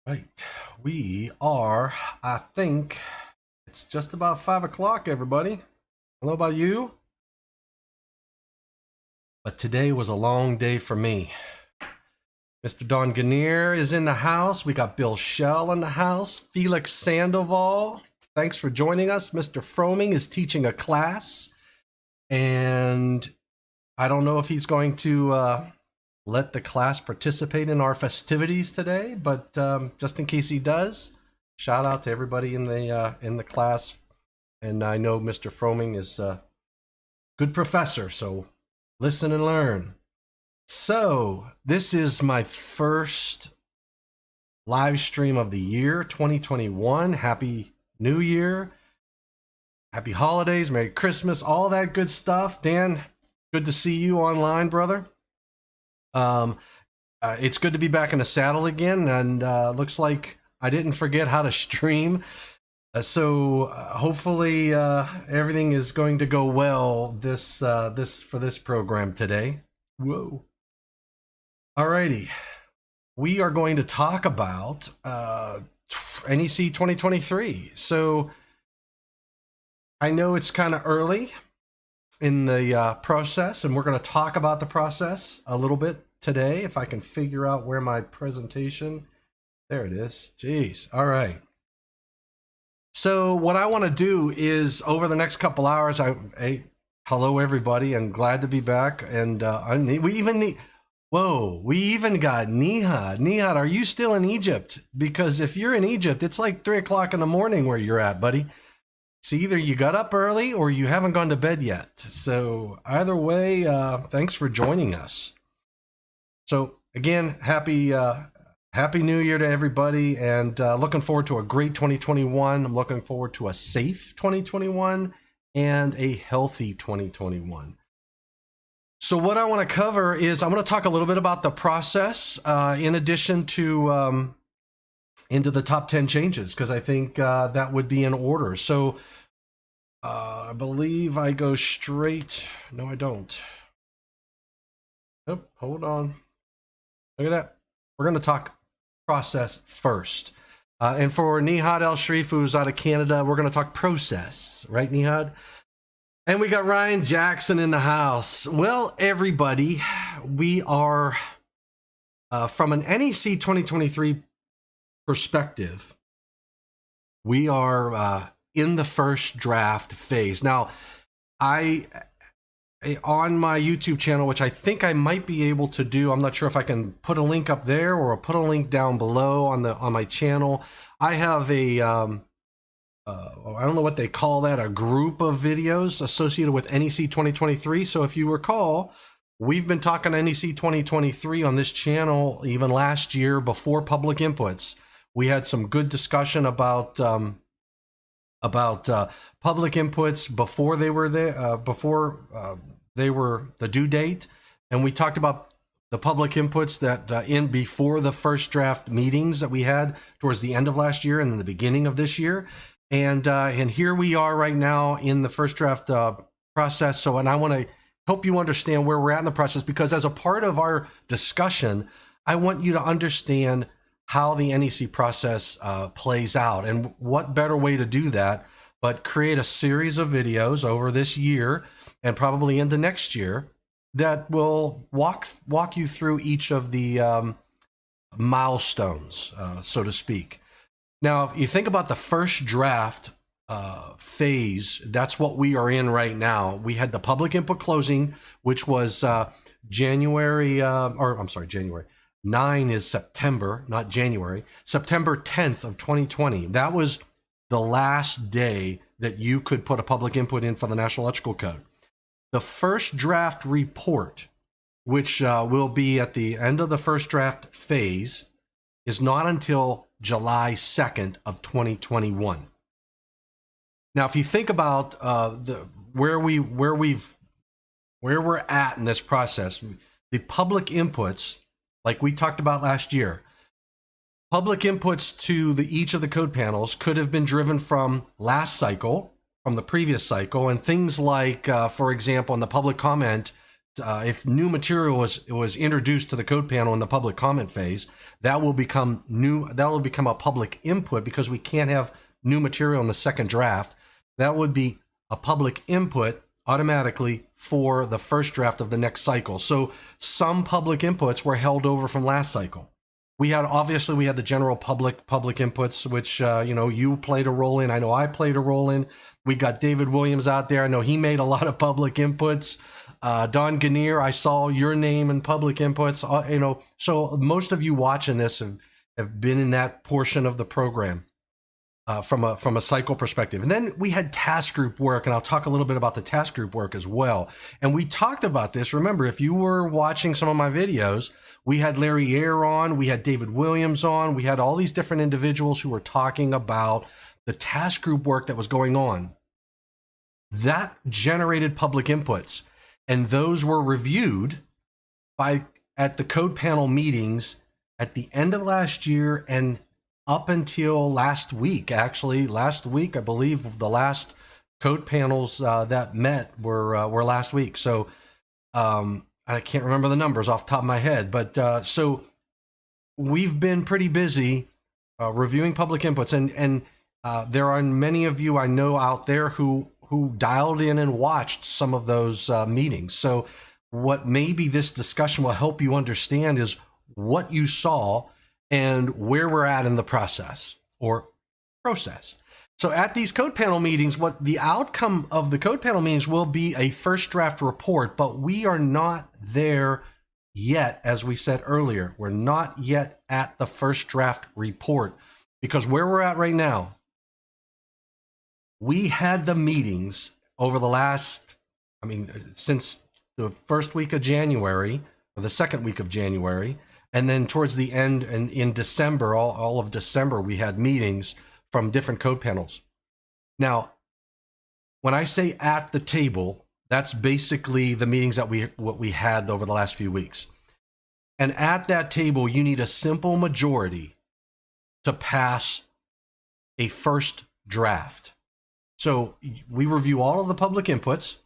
Right. We are, I think it's just about 5 o'clock, everybody. I don't know about you, but today was a long day for me. Mr. Don Gannier is in the house. We got Bill Shell in the house. Felix Sandoval, thanks for joining us. Mr. Froming is teaching a class, and I don't know if he's going to let the class participate in our festivities today, but just in case he does, shout out to everybody in the class. And I know Mr. Froming is a good professor, so listen and learn. So this is my first live stream of the year, 2021. Happy New Year. Happy holidays, Merry Christmas, all that good stuff. Dan, good to see you online, brother. It's good to be back in the saddle again, and looks like I didn't forget how to stream. So hopefully everything is going to go well for this program today. Whoa. Alrighty. We are going to talk about NEC 2023. So I know it's kind of early in the process, and we're going to talk about the process a little bit today. If I can figure out where my presentation, there it is. Jeez. All right. So what I want to do is over the next couple hours, hello everybody, and glad to be back. And we even got Nihad. Nihad, are you still in Egypt? Because if you're in Egypt, it's like 3 o'clock in the morning where you're at, buddy. So either you got up early or you haven't gone to bed yet. So either way, thanks for joining us. So again, happy New Year to everybody, and looking forward to a great 2021. I'm looking forward to a safe 2021 and a healthy 2021. So what I want to cover is I'm going to talk a little bit about the process in addition to into the top 10 changes, because I think that would be in order. So I believe I go straight. No, I don't. Nope, hold on. Look at that. We're going to talk process first. And for Nihad El Sharif, who's out of Canada, we're going to talk process. Right, Nihad? And we got Ryan Jackson in the house. Well, everybody, we are, from an NEC 2023 perspective, we are in the first draft phase. Now, on my YouTube channel, which I think I might be able to do, I'm not sure if I can put a link up there or put a link down below on my channel. I have a I don't know what they call that, a group of videos associated with NEC 2023. So if you recall, we've been talking NEC 2023 on this channel even last year before public inputs. We had some good discussion about public inputs before they were there, they were the due date, and we talked about the public inputs that in before the first draft meetings that we had towards the end of last year and then the beginning of this year, and here we are right now in the first draft process. So, and I want to help you understand where we're at in the process, because as a part of our discussion, I want you to understand how the NEC process plays out, and what better way to do that but create a series of videos over this year and probably into next year that will walk you through each of the milestones, so to speak. Now, if you think about the first draft phase, that's what we are in right now. We had the public input closing, which was January. 9 is September, not January. September 10th of 2020. That was the last day that you could put a public input in for the National Electrical Code. The first draft report, which will be at the end of the first draft phase, is not until July 2nd of 2021. Now, if you think about where we're at in this process, the public inputs, like we talked about last year, public inputs to each of the code panels could have been driven from last cycle, from the previous cycle, and things like, for example, in the public comment, if new material was introduced to the code panel in the public comment phase, that will become a public input, because we can't have new material in the second draft. That would be a public input automatically for the first draft of the next cycle. So some public inputs were held over from last cycle. We had the general public inputs, which you played a role in. I know I played a role in. We got David Williams out there. I know he made a lot of public inputs. Don Ganir, I saw your name in public inputs. So most of you watching this have been in that portion of the program from a cycle perspective. And then we had task group work, and I'll talk a little bit about the task group work as well. And we talked about this. Remember, if you were watching some of my videos, we had Larry Ayer on, we had David Williams on, we had all these different individuals who were talking about the task group work that was going on. That generated public inputs, and those were reviewed at the code panel meetings at the end of last year and up until last week. Actually, last week, I believe the last code panels that met were last week. So I can't remember the numbers off the top of my head, but so we've been pretty busy reviewing public inputs, and there are many of you I know out there who dialed in and watched some of those meetings. So what maybe this discussion will help you understand is what you saw and where we're at in the process. So at these code panel meetings, what the outcome of the code panel meetings will be a first draft report, but we are not there yet. As we said earlier, we're not yet at the first draft report, because where we're at right now, we had the meetings over the last, since the first week of January or the second week of January, and then towards the end and in December, all of December, we had meetings from different code panels. Now, when I say at the table, that's basically the meetings that we had over the last few weeks. And at that table, you need a simple majority to pass a first draft. So we review all of the public inputs,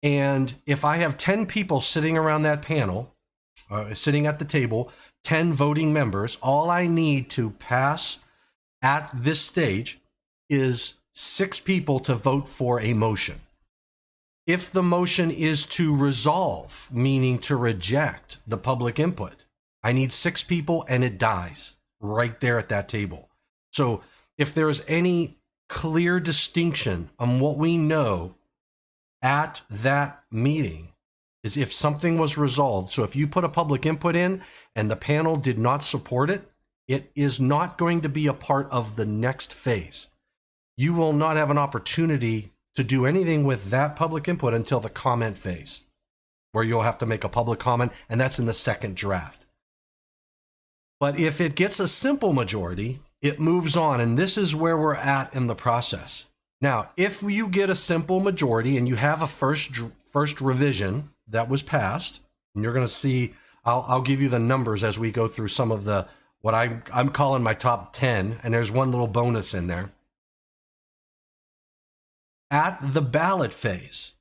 and if I have 10 people sitting around that panel, sitting at the table, 10 voting members, all I need to pass at this stage is 6 people to vote for a motion. If the motion is to resolve, meaning to reject the public input, I need 6 people, and it dies right there at that table. So if there's any clear distinction on what we know at that meeting, is if something was resolved. So if you put a public input in and the panel did not support it, it is not going to be a part of the next phase. You will not have an opportunity to do anything with that public input until the comment phase, where you'll have to make a public comment, and that's in the second draft. But if it gets a simple majority, it moves on, and this is where we're at in the process. Now, if you get a simple majority and you have a first revision that was passed, and you're going to see, I'll give you the numbers as we go through some of the, what I'm calling my top 10, and there's one little bonus in there. At the ballot phase,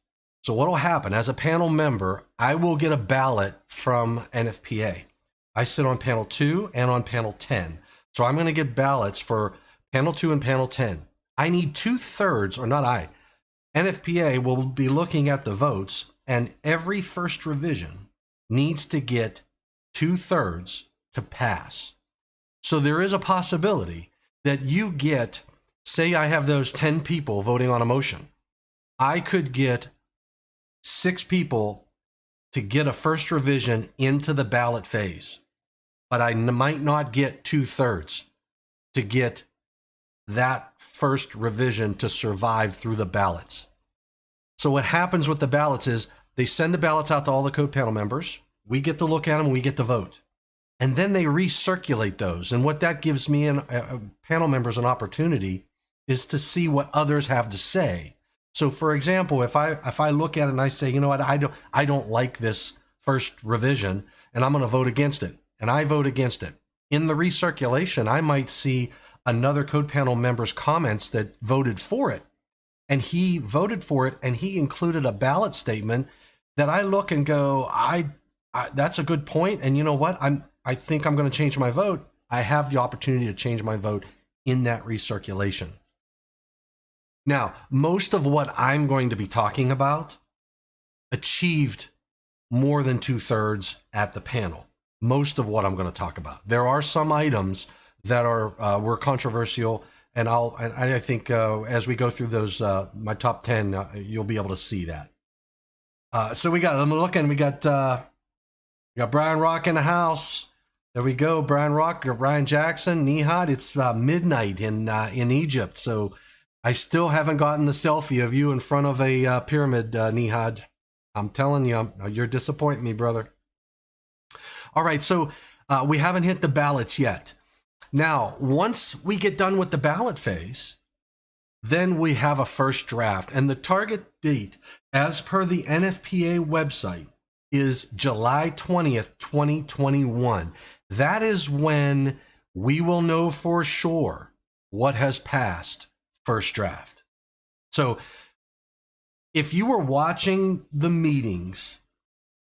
so what will happen, as a panel member, I will get a ballot from NFPA. I sit on panel 2 and on panel 10. So I'm going to get ballots for panel 2 and panel 10. I need 2/3, or not I, NFPA will be looking at the votes, and every first revision needs to get 2/3 to pass. So there is a possibility that you get, say I have those 10 people voting on a motion. I could get 6 people to get a first revision into the ballot phase, but I might not get 2/3 to get that first revision to survive through the ballots. So what happens with the ballots is they send the ballots out to all the code panel members. We get to look at them, we get to vote. And then they recirculate those. And what that gives me and panel members an opportunity is to see what others have to say. So for example, if I look at it and I say, you know what, I don't like this first revision, and I'm going to vote against it, and I vote against it. In the recirculation, I might see another code panel member's comments that voted for it, and he voted for it, and he included a ballot statement that I look and go, that's a good point. And you know what? I think I'm going to change my vote. I have the opportunity to change my vote in that recirculation. Now, most of what I'm going to be talking about achieved more than 2/3 at the panel. Most of what I'm going to talk about. There are some items that were controversial, and I think as we go through those, my top 10, you'll be able to see that. So I'm looking, we got Brian Rock in the house. There we go, Brian Rock, Brian Jackson, Nihad. It's midnight in Egypt, so I still haven't gotten the selfie of you in front of a pyramid, Nihad. I'm telling you, you're disappointing me, brother. All right, so we haven't hit the ballots yet. Now, once we get done with the ballot phase, then we have a first draft. And the target date, as per the NFPA website, is July 20th, 2021. That is when we will know for sure what has passed first draft. So if you were watching the meetings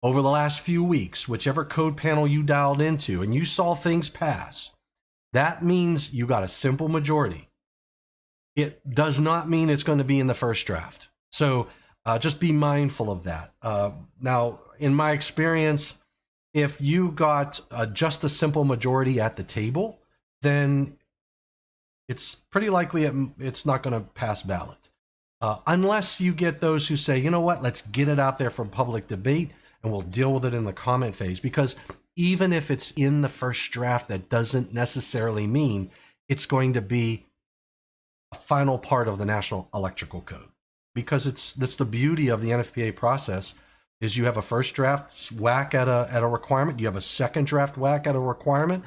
over the last few weeks, whichever code panel you dialed into, and you saw things pass, that means you got a simple majority. It does not mean it's going to be in the first draft. So just be mindful of that. Now, in my experience, if you got just a simple majority at the table, then it's pretty likely it's not going to pass ballot. Unless you get those who say, you know what, let's get it out there for public debate and we'll deal with it in the comment phase. Because even if it's in the first draft, that doesn't necessarily mean it's going to be a final part of the National Electrical Code. Because that's the beauty of the NFPA process, is you have a first draft whack at a requirement, you have a second draft whack at a requirement,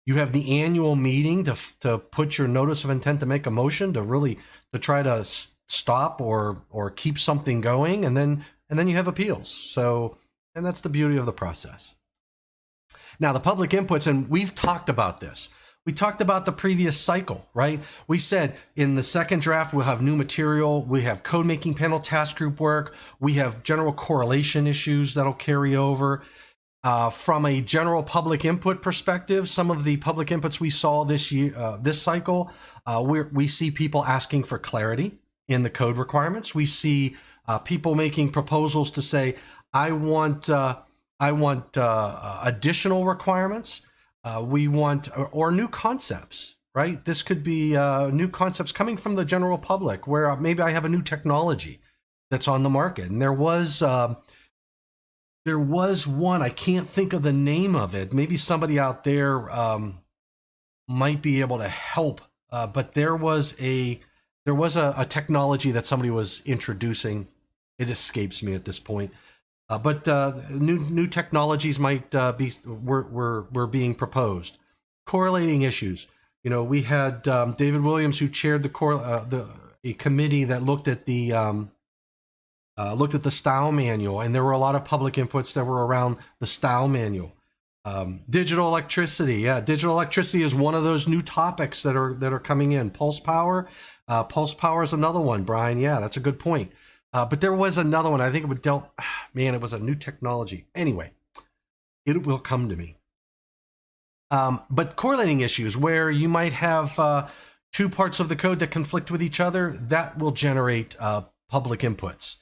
you have the annual meeting to put your notice of intent to make a motion to try to stop or keep something going, and then you have appeals. So, and that's the beauty of the process. Now, the public inputs, and we've talked about this. We talked about the previous cycle, right? We said in the second draft, we'll have new material. We have code making panel task group work. We have general correlation issues that'll carry over. From a general public input perspective, some of the public inputs we saw this year, this cycle, we see people asking for clarity in the code requirements. We see people making proposals to say, I want additional requirements. We want or new concepts, right? This could be new concepts coming from the general public, where maybe I have a new technology that's on the market. And there was one, I can't think of the name of it. Maybe somebody out there might be able to help. But there was a technology that somebody was introducing. It escapes me at this point. But new technologies were being proposed. Correlating issues. You know, we had David Williams, who chaired a committee that looked at the style manual, and there were a lot of public inputs that were around the style manual. Digital electricity, digital electricity is one of those new topics that are coming in. Pulse power is another one, Brian. Yeah, that's a good point. But there was another one. I think it was a new technology. Anyway, it will come to me. But correlating issues where you might have two parts of the code that conflict with each other, that will generate public inputs.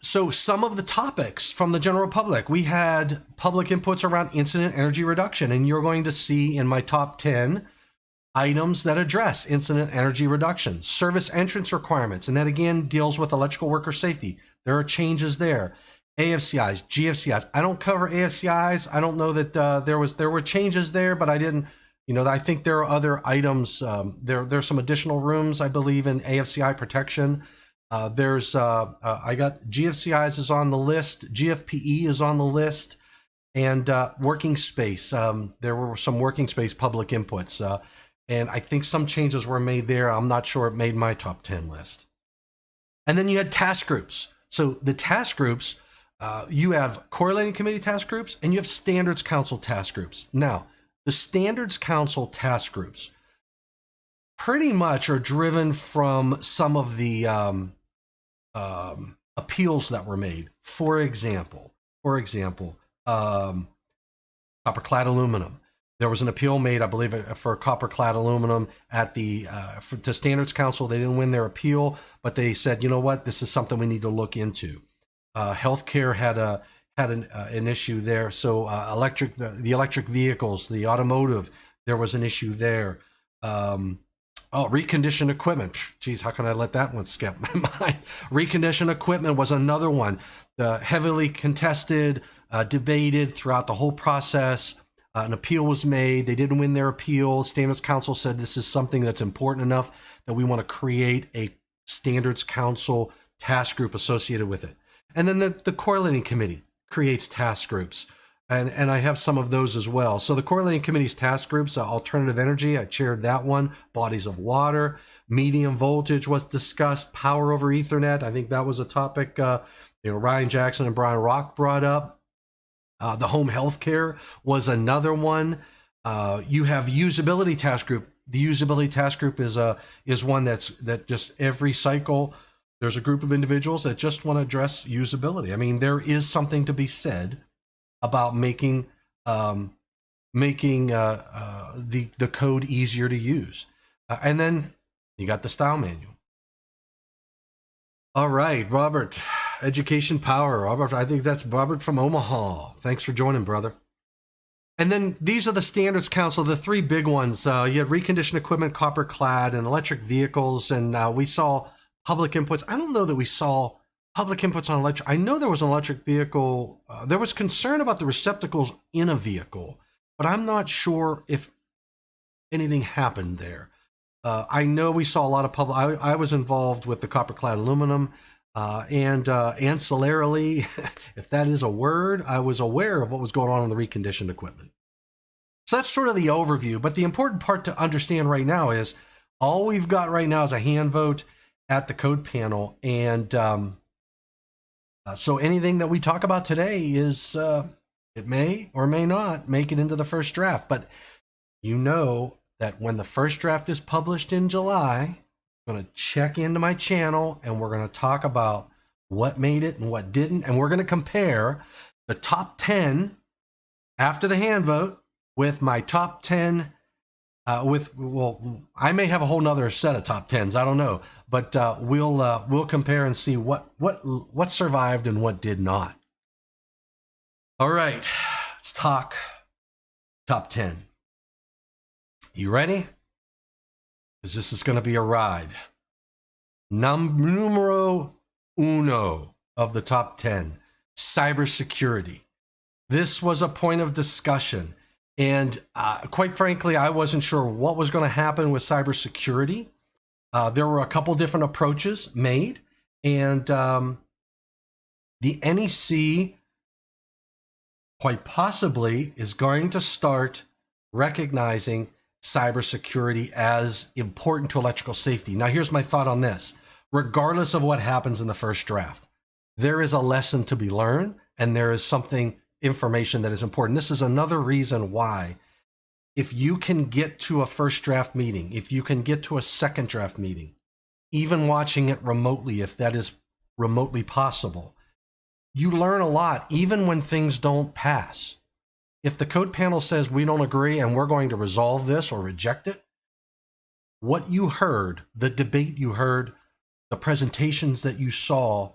So some of the topics from the general public, we had public inputs around incident energy reduction, and you're going to see in my top 10 items that address incident energy reduction. Service entrance requirements, and that again deals with electrical worker safety. There are changes there. AFCIs, GFCIs. I don't cover AFCIs. I don't know that there were changes there, but I didn't. I think there are other items. There's some additional rooms, I believe, in AFCI protection. I got GFCIs is on the list. GFPE is on the list, and working space. There were some working space public inputs. And I think some changes were made there. I'm not sure it made my top 10 list. And then you had task groups. So the task groups, you have correlating committee task groups and you have standards council task groups. Now, the standards council task groups pretty much are driven from some of the appeals that were made. For example, copper clad aluminum. There was an appeal made, I believe, for copper clad aluminum at the to Standards Council. They didn't win their appeal, but they said, you know what, this is something we need to look into. Healthcare had an issue there. So the electric vehicles, the automotive, there was an issue there. Reconditioned equipment. Geez, how can I let that one skip my mind? Reconditioned equipment was another one. Heavily contested, debated throughout the whole process. An appeal was made. They didn't win their appeal. Standards Council said this is something that's important enough that we want to create a Standards Council task group associated with it. And then the correlating committee creates task groups. And I have some of those as well. So the correlating committee's task groups, alternative energy, I chaired that one. Bodies of water, medium voltage was discussed. Power over Ethernet, I think that was a topic Ryan Jackson and Brian Rock brought up. The home health care was another one. You have usability task group. The usability task group is one that just every cycle there's a group of individuals that just want to address usability. I mean, there is something to be said about making the code easier to use. And then you got the style manual. All right, Robert, Education Power. Robert, I think that's Robert from Omaha. Thanks for joining, brother. And then these are the Standards Council, the three big ones. You had reconditioned equipment, copper clad, and electric vehicles. And we saw public inputs. I don't know that we saw public inputs on electric. I know there was an electric vehicle. There was concern about the receptacles in a vehicle, but I'm not sure if anything happened there. I know we saw a lot of public. I was involved with the copper clad aluminum, and ancillarily, if that is a word, I was aware of what was going on in the reconditioned equipment. So that's sort of the overview. But the important part to understand right now is all we've got right now is a hand vote at the code panel, and so anything that we talk about today is it may or may not make it into the first draft. But you know that when the first draft is published in July, I'm going to check into my channel and we're going to talk about what made it and what didn't. And we're going to compare the top 10 after the hand vote with my top 10 I may have a whole nother set of top 10s. I don't know, but we'll compare and see what survived and what did not. All right, let's talk top 10. You ready? Because this is going to be a ride. Numero uno of the top 10, cybersecurity. This was a point of discussion. And quite frankly, I wasn't sure what was going to happen with cybersecurity. There were a couple different approaches made. And the NEC quite possibly is going to start recognizing cybersecurity as important to electrical safety. Now, here's my thought on this. Regardless of what happens in the first draft, there is a lesson to be learned, and there is information that is important. This is another reason why, if you can get to a first draft meeting, if you can get to a second draft meeting, even watching it remotely, if that is remotely possible, you learn a lot, even when things don't pass. If the code panel says we don't agree and we're going to resolve this or reject it, what you heard, the debate you heard, the presentations that you saw,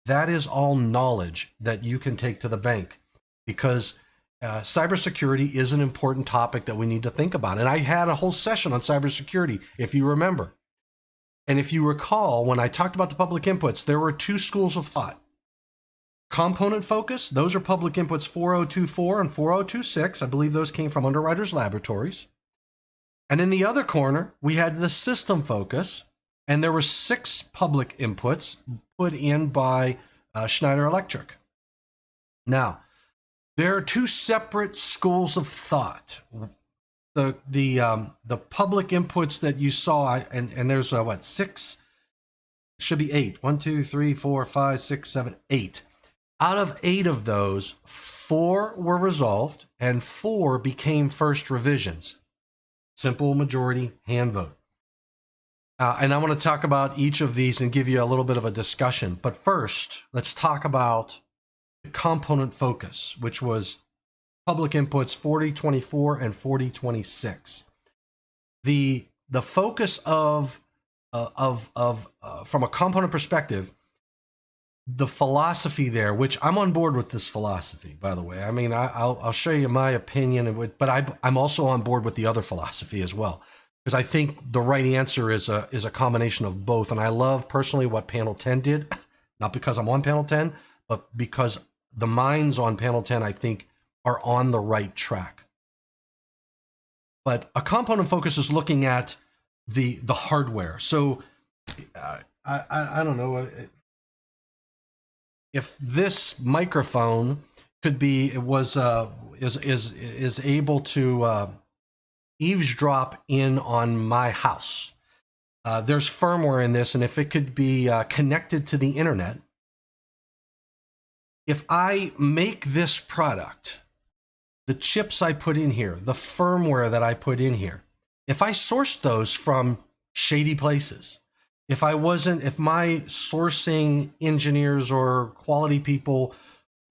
that is all knowledge that you can take to the bank, because cybersecurity is an important topic that we need to think about. And I had a whole session on cybersecurity, if you remember. And if you recall, when I talked about the public inputs, there were two schools of thought. Component focus, those are public inputs 4024 and 4026. I believe those came from Underwriters Laboratories. And in the other corner, we had the system focus, and there were 6 public inputs put in by Schneider Electric. Now, there are 2 separate schools of thought. The public inputs that you saw, and there's 6? Should be 8. 1, 2, 3, 4, 5, 6, 7, 8. Out of 8 of those, 4 were resolved and 4 became first revisions. Simple majority hand vote. And I want to talk about each of these and give you a little bit of a discussion. But first, let's talk about the component focus, which was public inputs 4024 and 4026. The focus of from a component perspective, the philosophy there, which I'm on board with this philosophy, by the way. I mean, I'll show you my opinion, but I'm also on board with the other philosophy as well, because I think the right answer is a combination of both. And I love personally what panel 10 did, not because I'm on panel 10, but because the minds on panel 10, I think, are on the right track. But a component focus is looking at the hardware. So I don't know if this microphone could be is able to eavesdrop in on my house. There's firmware in this, and if it could be connected to the internet, if I make this product, the chips I put in here, the firmware that I put in here, if I sourced those from shady places, if my sourcing engineers or quality people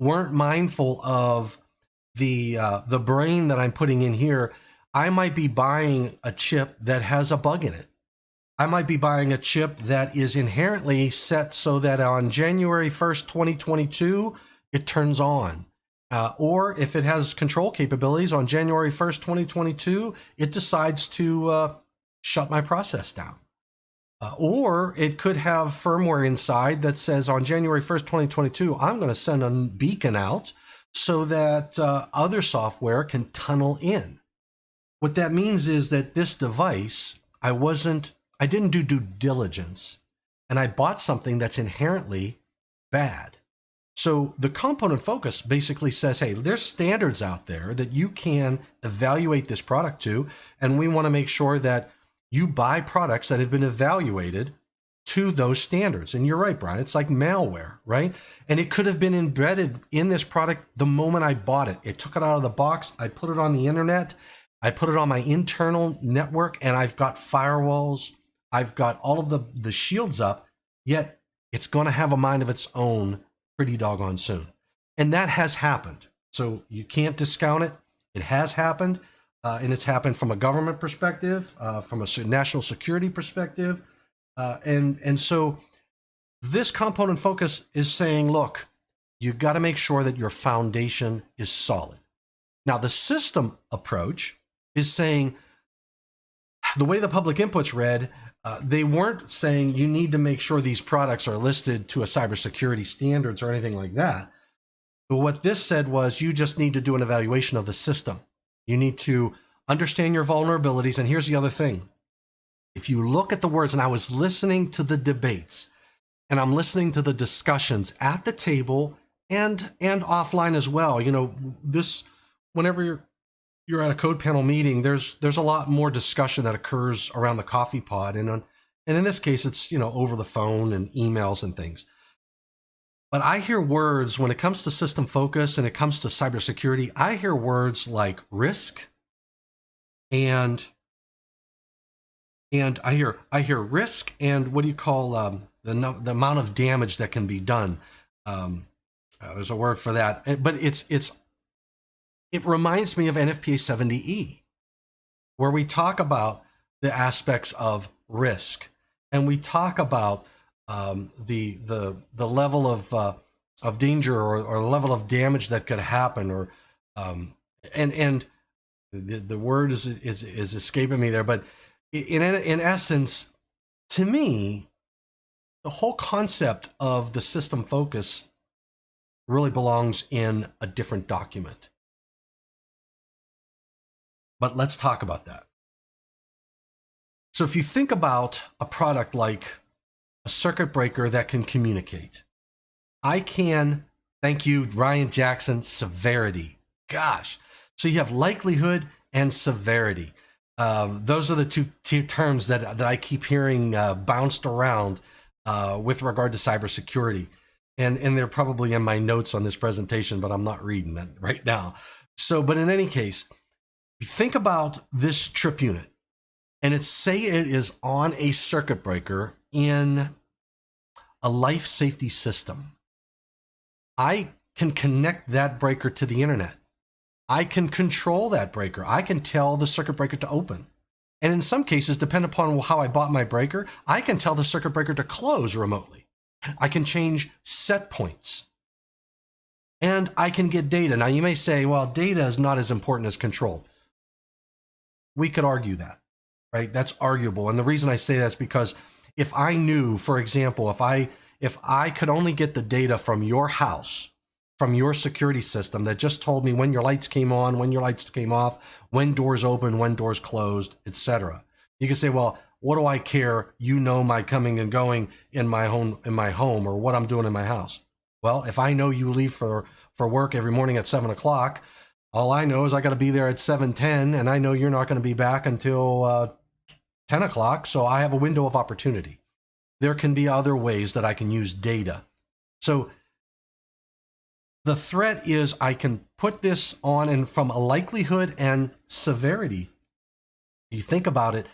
weren't mindful of the brain that I'm putting in here, I might be buying a chip that has a bug in it. I might be buying a chip that is inherently set so that on January 1st, 2022, it turns on. Or if it has control capabilities on January 1st, 2022, it decides to shut my process down. Or it could have firmware inside that says on January 1st, 2022, I'm going to send a beacon out so that other software can tunnel in. What that means is that this device, I didn't do due diligence, and I bought something that's inherently bad. So the component focus basically says, hey, there's standards out there that you can evaluate this product to, and we want to make sure that you buy products that have been evaluated to those standards. And you're right, Brian, it's like malware, right? And it could have been embedded in this product the moment I bought it. It took it out of the box, I put it on the internet, I put it on my internal network, and I've got firewalls, I've got all of the shields up, yet it's going to have a mind of its own pretty doggone soon. And that has happened. So you can't discount it. It has happened. And it's happened from a government perspective, from a national security perspective. And so this component focus is saying, look, you got to make sure that your foundation is solid. Now, the system approach is saying, the way the public inputs read, they weren't saying you need to make sure these products are listed to a cybersecurity standards or anything like that. But what this said was you just need to do an evaluation of the system. You need to understand your vulnerabilities. And here's the other thing. If you look at the words, and I was listening to the debates, and I'm listening to the discussions at the table and offline as well. You know, this, whenever you're at a code panel meeting, there's a lot more discussion that occurs around the coffee pod. And in this case, it's, you know, over the phone and emails and things. But I hear words when it comes to system focus and it comes to cybersecurity, I hear words like risk and I hear risk and what do you call the amount of damage that can be done. There's a word for that, but it reminds me of NFPA 70E, where we talk about the aspects of risk, and we talk about the level of danger or level of damage that could happen, or and the word is escaping me there, but in essence, to me, the whole concept of the system focus really belongs in a different document. But let's talk about that. So if you think about a product like a circuit breaker that can communicate, I can, thank you, Ryan Jackson, severity. Gosh. So you have likelihood and severity. Those are the two terms that I keep hearing bounced around with regard to cybersecurity. And they're probably in my notes on this presentation, but I'm not reading it right now. So, but in any case, think about this trip unit. and say it is on a circuit breaker in a life safety system. I can connect that breaker to the internet. I can control that breaker. I can tell the circuit breaker to open. And in some cases, depending upon how I bought my breaker, I can tell the circuit breaker to close remotely. I can change set points. And I can get data. Now, you may say, well, data is not as important as control. We could argue that, right? That's arguable. And the reason I say that is because if I knew, for example, if I could only get the data from your house, from your security system that just told me when your lights came on, when your lights came off, when doors open, when doors closed, etc. You can say, well, what do I care? You know my coming and going in my home, or what I'm doing in my house. Well, if I know you leave for work every morning at 7 o'clock, all I know is I got to be there at 7:10, and I know you're not going to be back until 10 o'clock, so I have a window of opportunity. There can be other ways that I can use data. So the threat is I can put this on, and from a likelihood and severity, you think about it,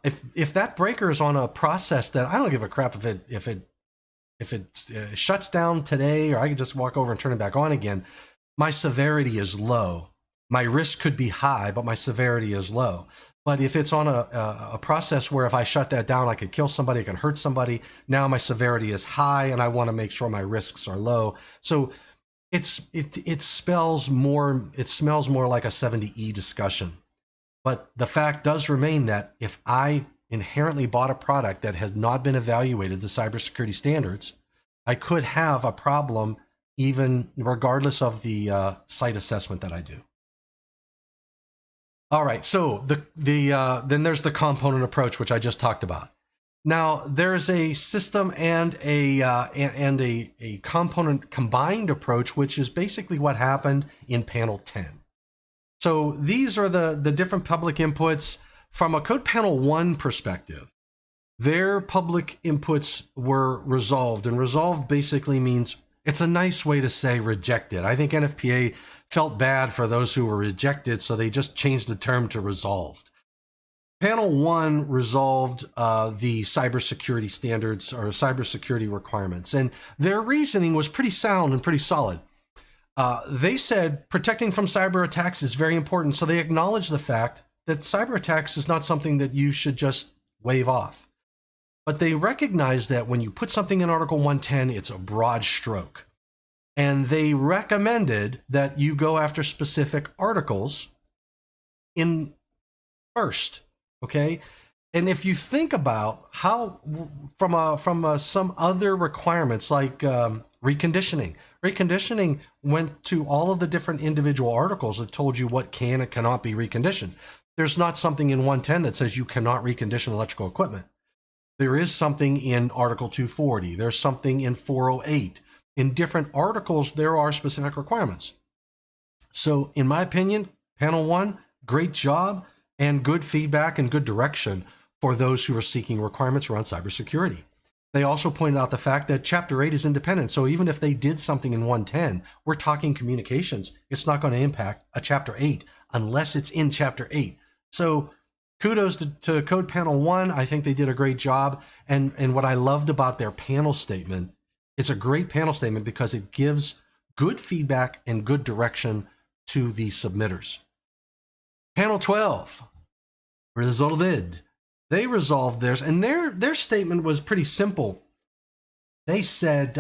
if that breaker is on a process that I don't give a crap if it shuts down today, or I can just walk over and turn it back on again, my severity is low. My risk could be high, but my severity is low. But if it's on a process where if I shut that down, I could kill somebody, I can hurt somebody, now my severity is high, and I want to make sure my risks are low. So it smells more like a 70E discussion. But the fact does remain that if I inherently bought a product that has not been evaluated to cybersecurity standards, I could have a problem even regardless of the site assessment that I do. All right, so then there's the component approach, which I just talked about. Now there's a system and a component combined approach, which is basically what happened in panel 10. So these are the different public inputs from a code panel 1 perspective. Their public inputs were resolved, and resolved basically means, it's a nice way to say rejected. I think NFPA felt bad for those who were rejected, so they just changed the term to resolved. Panel 1 resolved the cybersecurity standards or cybersecurity requirements, and their reasoning was pretty sound and pretty solid. They said protecting from cyber attacks is very important, so they acknowledged the fact that cyber attacks is not something that you should just wave off. But they recognize that when you put something in Article 110, it's a broad stroke. And they recommended that you go after specific articles in first, okay? And if you think about how, from some other requirements like reconditioning went to all of the different individual articles that told you what can and cannot be reconditioned. There's not something in 110 that says you cannot recondition electrical equipment. There is something in Article 240. There's something in 408. In different articles, there are specific requirements. So in my opinion, panel 1, great job and good feedback and good direction for those who are seeking requirements around cybersecurity. They also pointed out the fact that Chapter 8 is independent. So even if they did something in 110, we're talking communications, it's not going to impact a Chapter 8 unless it's in Chapter 8. So kudos to Code Panel 1. I think they did a great job. And what I loved about their panel statement, it's a great panel statement because it gives good feedback and good direction to the submitters. Panel 12 resolved. They resolved theirs, and their statement was pretty simple. They said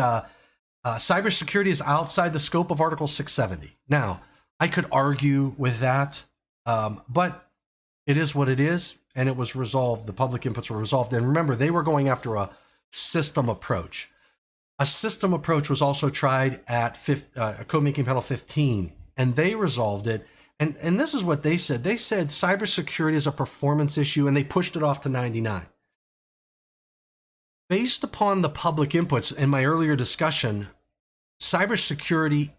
cybersecurity is outside the scope of Article 670. Now, I could argue with that, but it is what it is, and it was resolved. The public inputs were resolved. And remember, they were going after a system approach. A system approach was also tried at Code Making Panel 15, and they resolved it. And this is what they said. They said cybersecurity is a performance issue, and they pushed it off to 99. Based upon the public inputs in my earlier discussion, cybersecurity,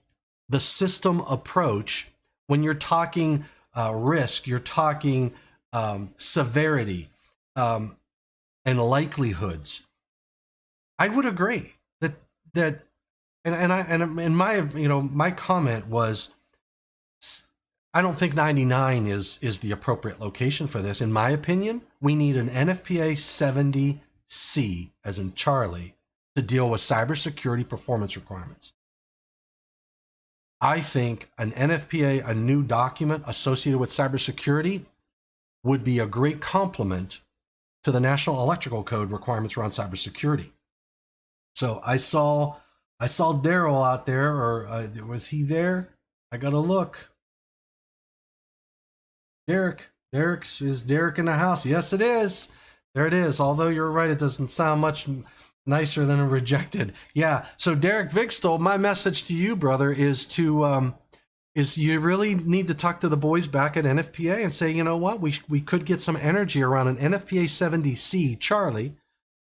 the system approach, when you're talking risk, you're talking severity and likelihoods, I would agree that my comment was I don't think 99 is the appropriate location for this. In my opinion, we need an NFPA 70C, as in Charlie, to deal with cybersecurity performance requirements. I think an NFPA, a new document associated with cybersecurity, would be a great complement to the National Electrical Code requirements around cybersecurity. So I saw Daryl out there, or was he there? I gotta look. Is Derek in the house? Yes, it is. There it is. Although you're right, it doesn't sound much nicer than a rejected. Yeah. So Derek Vigstol, my message to you, brother, is you really need to talk to the boys back at NFPA and say, you know what, we could get some energy around an NFPA 70C Charlie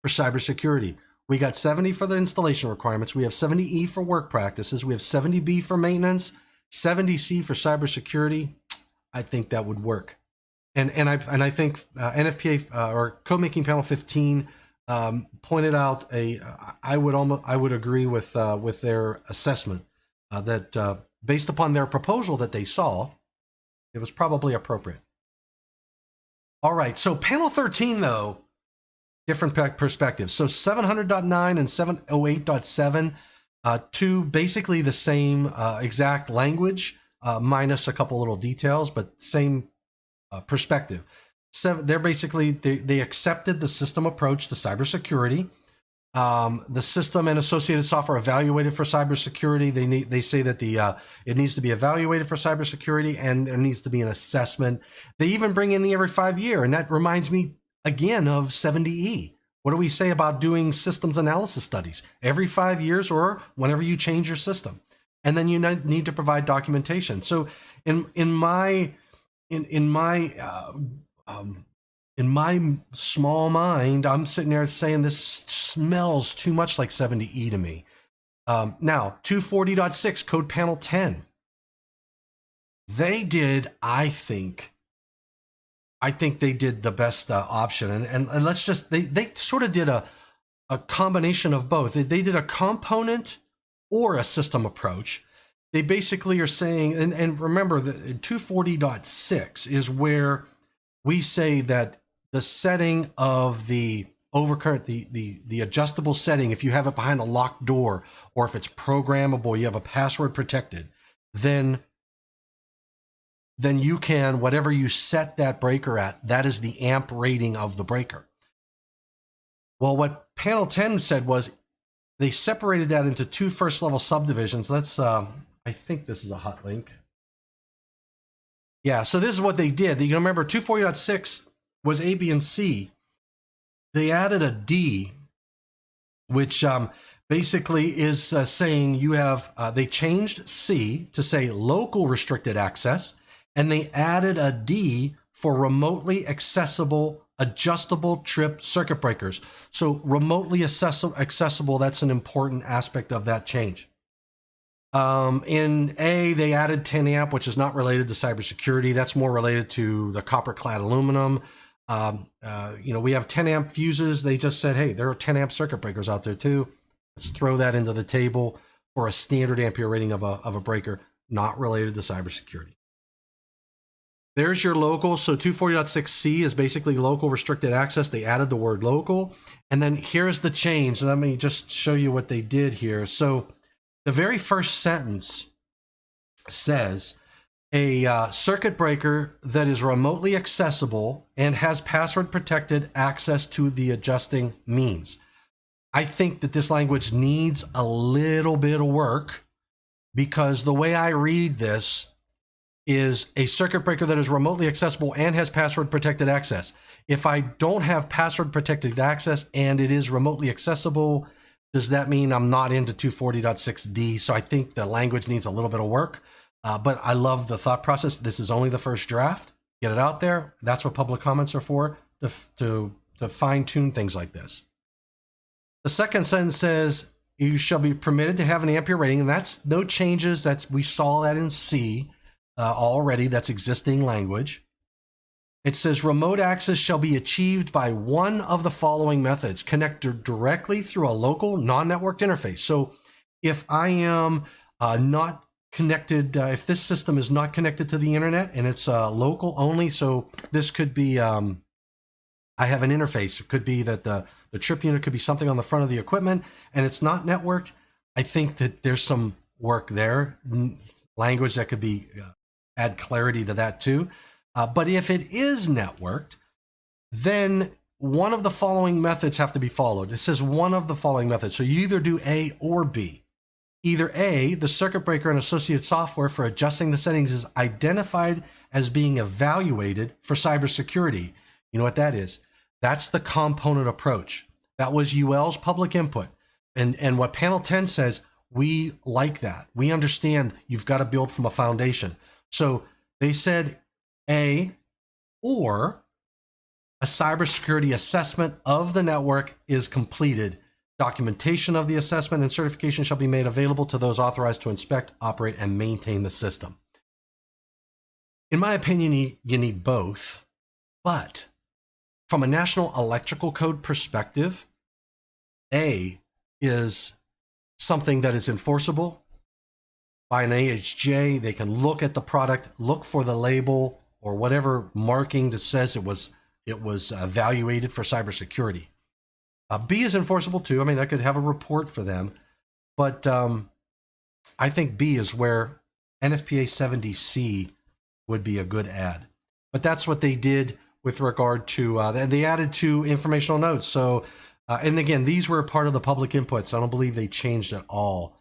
for cybersecurity. We got 70 for the installation requirements. We have 70E for work practices. We have 70B for maintenance, 70C for cybersecurity. I think that would work. And I think NFPA or Code Making Panel 15 pointed out I would agree with their assessment that based upon their proposal that they saw, it was probably appropriate. All right, so panel 13 though, different perspectives. So 700.9 and 708.7, two basically the same exact language, minus a couple little details, but same perspective. They're basically, they accepted the system approach to cybersecurity. The system and associated software evaluated for cybersecurity. They say that it needs to be evaluated for cybersecurity, and there needs to be an assessment. They even bring in the every 5 year, and that reminds me again of 70E. What do we say about doing systems analysis studies every 5 years or whenever you change your system? And then you need to provide documentation. So in my small mind, I'm sitting there saying this smells too much like 70E to me. Now, 240.6 Code Panel 10. They did, I think they did the best option. And let's just, they sort of did a combination of both. They did a component or a system approach. They basically are saying, and remember, the 240.6 is where we say that the setting of the overcurrent, the adjustable setting, if you have it behind a locked door, or if it's programmable, you have a password protected, then you can, whatever you set that breaker at, that is the amp rating of the breaker. Well, what panel 10 said was they separated that into two first level subdivisions. Let's, I think this is a hot link. Yeah, so this is what they did. You remember 240.6 was A, B, and C. They added a D, which basically is saying you have, they changed C to say local restricted access, and they added a D for remotely accessible adjustable trip circuit breakers. So remotely accessible, that's an important aspect of that change. In A, they added 10 amp, which is not related to cybersecurity. That's more related to the copper clad aluminum. We have 10 amp fuses. They just said, hey, there are 10 amp circuit breakers out there too. Let's throw that into the table for a standard ampere rating of a breaker, not related to cybersecurity. There's your local. So 240.6C is basically local restricted access. They added the word local. And then here's the change. Let me just show you what they did here. So the very first sentence says a circuit breaker that is remotely accessible and has password protected access to the adjusting means. I think that this language needs a little bit of work, because the way I read this is a circuit breaker that is remotely accessible and has password protected access. If I don't have password protected access and it is remotely accessible, does that mean I'm not into 240.6D? So I think the language needs a little bit of work, but I love the thought process. This is only the first draft. Get it out there. That's what public comments are for, to fine tune things like this. The second sentence says, you shall be permitted to have an ampere rating, and that's no changes. We saw that in C already. That's existing language. It says remote access shall be achieved by one of the following methods: connect directly through a local non-networked interface. So if I am not connected, if this system is not connected to the internet and it's local only, so this could be, I have an interface. It could be that the trip unit could be something on the front of the equipment and it's not networked. I think that there's some work there, language that could be, add clarity to that too. But if it is networked, then one of the following methods have to be followed. It says one of the following methods. So you either do A or B. Either A, the circuit breaker and associated software for adjusting the settings is identified as being evaluated for cybersecurity. You know what that is? That's the component approach. That was UL's public input. And what panel 10 says, we like that. We understand you've got to build from a foundation. So they said A, or a cybersecurity assessment of the network is completed. Documentation of the assessment and certification shall be made available to those authorized to inspect, operate, and maintain the system. In my opinion, you need both, but from a National Electrical Code perspective, A is something that is enforceable by an AHJ. They can look at the product, look for the label or whatever marking that says it was evaluated for cybersecurity. B is enforceable too. I mean, I could have a report for them, but I think B is where NFPA 70C would be a good add. But that's what they did with regard to, they added 2 informational notes. So, and again, these were part of the public inputs. I don't believe they changed at all.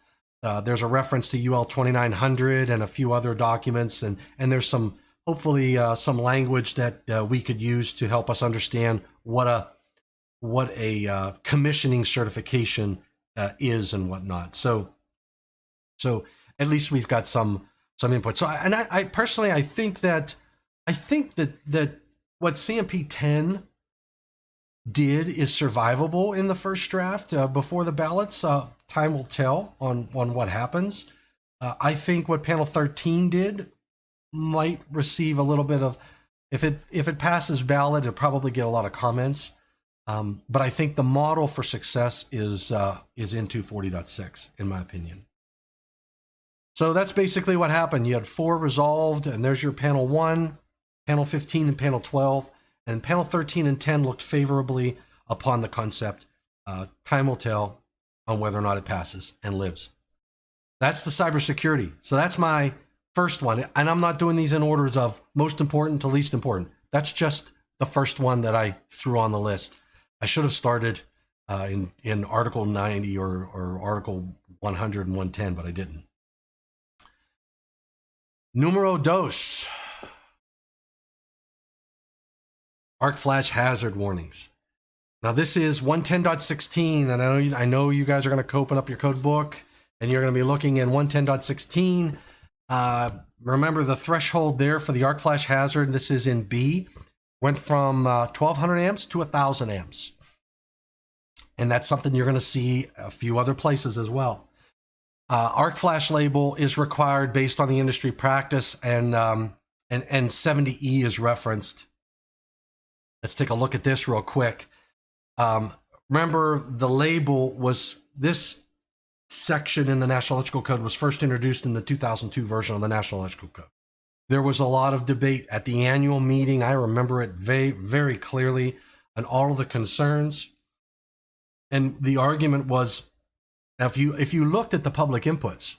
There's a reference to UL 2900 and a few other documents, and there's some, hopefully some language that we could use to help us understand what a commissioning certification is and whatnot. So at least we've got some input. So I personally, I think that what CMP 10 did is survivable in the first draft before the ballots. Time will tell on what happens. I think what panel 13 did might receive a little bit of, if it passes ballot, it'll probably get a lot of comments. But I think the model for success is in 240.6, in my opinion. So that's basically what happened. You had 4 resolved, and there's your panel 1, panel 15, and panel 12. And panel 13 and 10 looked favorably upon the concept. Time will tell on whether or not it passes and lives. That's the cybersecurity. So that's my first one. And I'm not doing these in orders of most important to least important. That's just the first one that I threw on the list. I should have started in Article 90 or Article 100 and 110, but I didn't. Numero dos. Arc flash hazard warnings. Now this is 110.16, and I know you guys are going to open up your code book and you're going to be looking in 110.16. Remember the threshold there for the arc flash hazard. This is in B. Went from 1200 amps to 1000 amps. And that's something you're going to see a few other places as well. Arc flash label is required based on the industry practice, and 70E is referenced. Let's take a look at this real quick. Remember, the label was, this section in the National Electrical Code was first introduced in the 2002 version of the National Electrical Code. There was a lot of debate at the annual meeting. I remember it very, very clearly, and all of the concerns. And the argument was, if you looked at the public inputs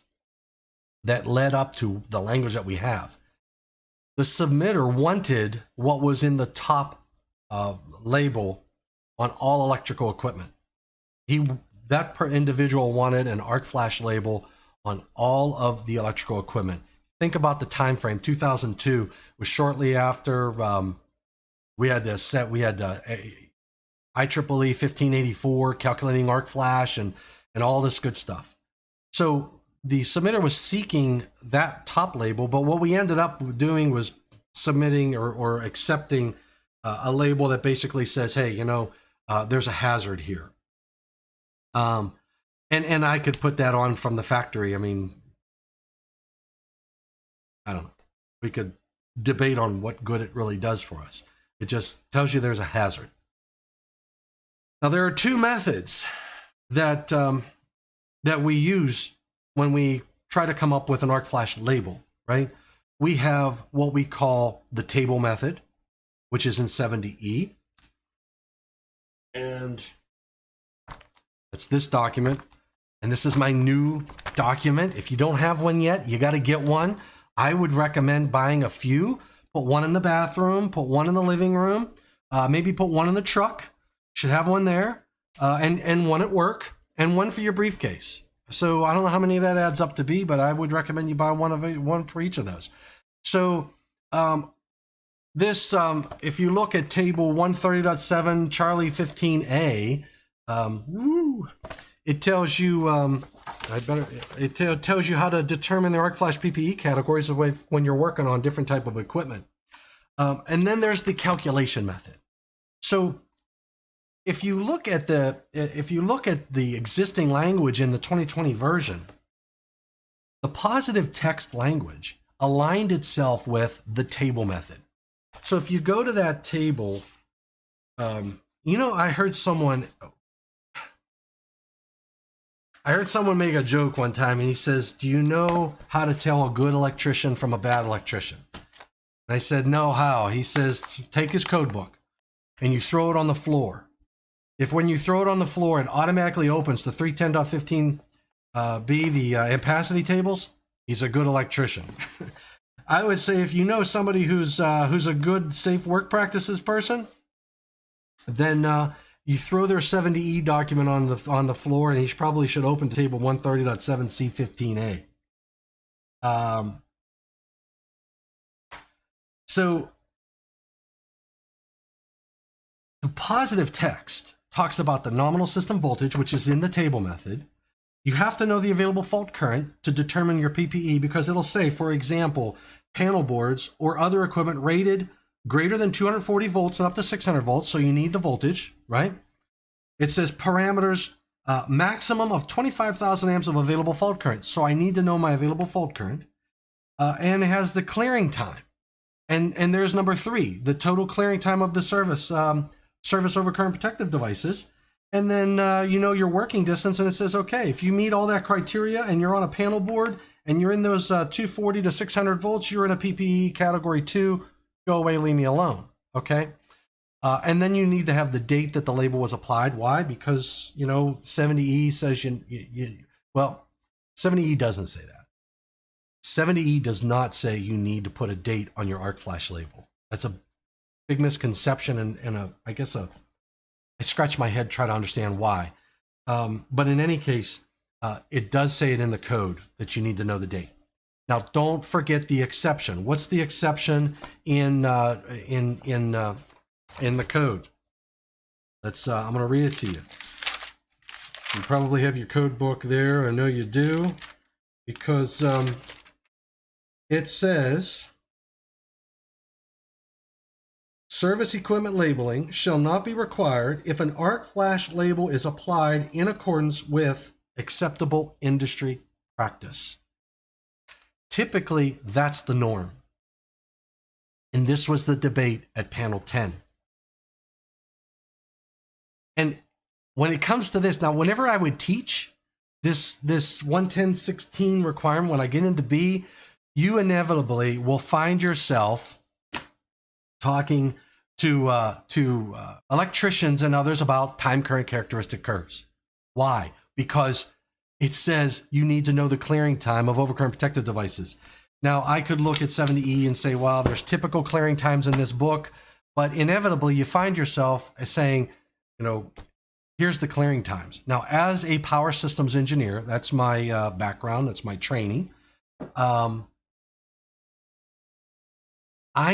that led up to the language that we have, the submitter wanted what was in the top label on all electrical equipment. That individual wanted an arc flash label on all of the electrical equipment. Think about the time frame. 2002 was shortly after we had IEEE 1584 calculating arc flash and all this good stuff. So the submitter was seeking that top label, but what we ended up doing was submitting or accepting a label that basically says, hey, you know, there's a hazard here. And I could put that on from the factory. I mean, I don't know. We could debate on what good it really does for us. It just tells you there's a hazard. Now, there are 2 methods that we use when we try to come up with an arc flash label, right? We have what we call the table method, which is in 70E. And it's this document. And this is my new document. If you don't have one yet, you got to get one. I would recommend buying a few. Put one in the bathroom, put one in the living room, maybe put one in the truck. Should have one there, and one at work, and one for your briefcase. So I don't know how many that adds up to be, but I would recommend you buy one for each of those. So this, if you look at table 130.7 Charlie 15A, it tells you it tells you how to determine the arc flash PPE categories when you're working on different type of equipment. And then there's the calculation method. So if you look at the existing language in the 2020 version, the positive text language aligned itself with the table method. So if you go to that table, you know, I heard someone make a joke one time, and he says, "Do you know how to tell a good electrician from a bad electrician?" And I said, "No, how?" He says, "Take his code book and you throw it on the floor. If when you throw it on the floor, it automatically opens to 310.15b, the ampacity tables, he's a good electrician." I would say if you know somebody who's a good safe work practices person, then you throw their 70E document on the floor, and he probably should open to table 130.7 C15A. So the positive text talks about the nominal system voltage, which is in the table method. You have to know the available fault current to determine your PPE, because it'll say, for example, panel boards or other equipment rated greater than 240 volts and up to 600 volts. So you need the voltage, right? It says parameters, maximum of 25,000 amps of available fault current. So I need to know my available fault current. And it has the clearing time. And there's number 3, the total clearing time of the service over current protective devices. And then you know your working distance, and it says, okay, if you meet all that criteria and you're on a panel board and you're in those 240 to 600 volts, you're in a PPE category 2, go away, leave me alone, okay? And then you need to have the date that the label was applied. Why? Because, you know, 70E says well, 70E doesn't say that. 70E does not say you need to put a date on your arc flash label. That's a big misconception, and I guess I scratch my head trying to understand why. But in any case, it does say it in the code that you need to know the date. Now, don't forget the exception. What's the exception in the code? I'm going to read it to you. You probably have your code book there. I know you do, because it says, service equipment labeling shall not be required if an arc flash label is applied in accordance with acceptable industry practice. Typically, that's the norm. And this was the debate at panel 10. And when it comes to this, now, whenever I would teach this 110.16 requirement, when I get into B, you inevitably will find yourself talking to electricians and others about time current characteristic curves. Why? Because it says you need to know the clearing time of overcurrent protective devices. Now, I could look at 70E and say, well, there's typical clearing times in this book, but inevitably you find yourself saying, you know, here's the clearing times. Now, as a power systems engineer, that's my background, that's my training. I